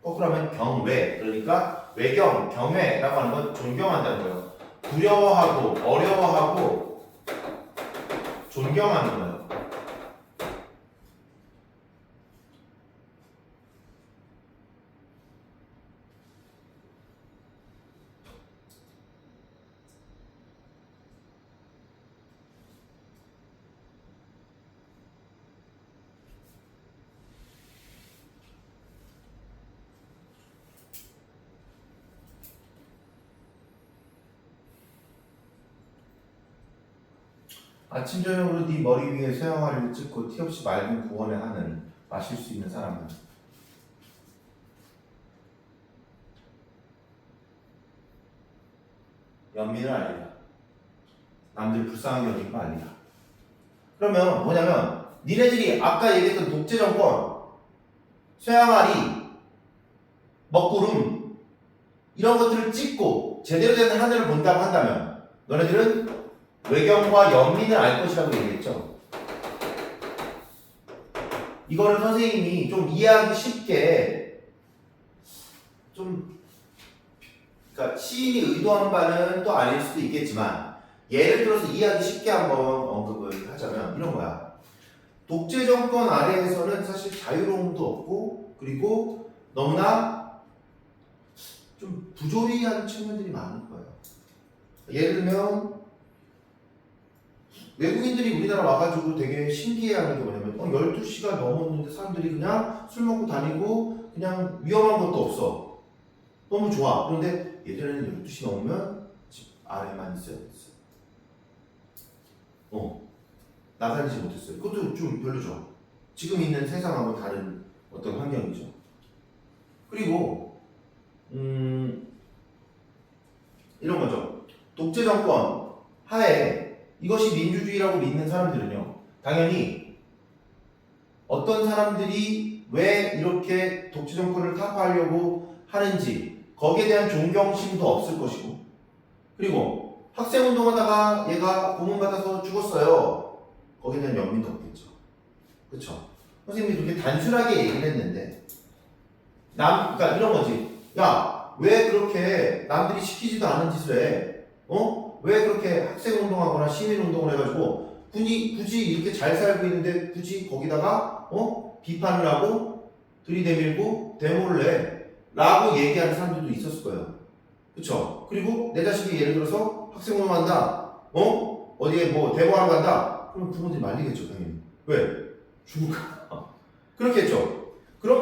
거꾸로 하면 경외. 그러니까 외경, 경외라고 하는 건 존경한다는 거예요. 두려워하고 어려워하고 존경하는 거예요. 아침 저녁으로 네 머리 위에 쇠항아리를 찍고 티 없이 맑은 구원의 하늘 마실 수 있는 사람은 연민을 알리라. 남들 불쌍하게 여기고 알리라. 그러면 뭐냐면 니네들이 아까 얘기했던 독재 정권, 쇠항아리, 먹구름 이런 것들을 찍고 제대로 된 하늘을 본다고 한다면 너네들은 외경과 연민을 알 것이라고 얘기했죠. 이거를 선생님이 좀 이해하기 쉽게 좀 그러니까 시인이 의도한 바는 또 아닐 수도 있겠지만 예를 들어서 이해하기 쉽게 한번 언급을 하자면 이런 거야. 독재 정권 아래에서는 사실 자유로움도 없고 그리고 너무나 좀 부조리한 측면들이 많은 거예요. 예를 들면 외국인들이 우리나라 와가지고 되게 신기해하는 게 뭐냐면 12시가 넘었는데 사람들이 그냥 술 먹고 다니고 그냥 위험한 것도 없어. 너무 좋아. 그런데 예전에는 12시 넘으면 집 아래만 있어야 됐어. 나다니지 못했어요. 그것도 좀 별로죠. 지금 있는 세상하고 다른 어떤 환경이죠. 그리고 이런 거죠. 독재 정권 하에 이것이 민주주의라고 믿는 사람들은요, 당연히 어떤 사람들이 왜 이렇게 독재 정권을 타파하려고 하는지 거기에 대한 존경심도 없을 것이고, 그리고 학생운동하다가 얘가 고문받아서 죽었어요. 거기에 대한 연민도 없겠죠. 그렇죠? 선생님이 그렇게 단순하게 얘기를 했는데 그러니까 이런 거지. 야, 왜 그렇게 남들이 시키지도 않은 짓을 해? 왜 그렇게 학생운동하거나 시민운동을 해가지고 굳이 이렇게 잘 살고 있는데 굳이 거기다가 비판을 하고 들이대밀고 데모를 해? 라고 얘기하는 사람들도 있었을 거예요. 그쵸? 그리고 내 자식이 예를 들어서 학생운동한다. 어디에 뭐 데모하러 간다. 그럼 부모들이 말리겠죠, 당연히. 왜? 죽을까? 그렇겠죠.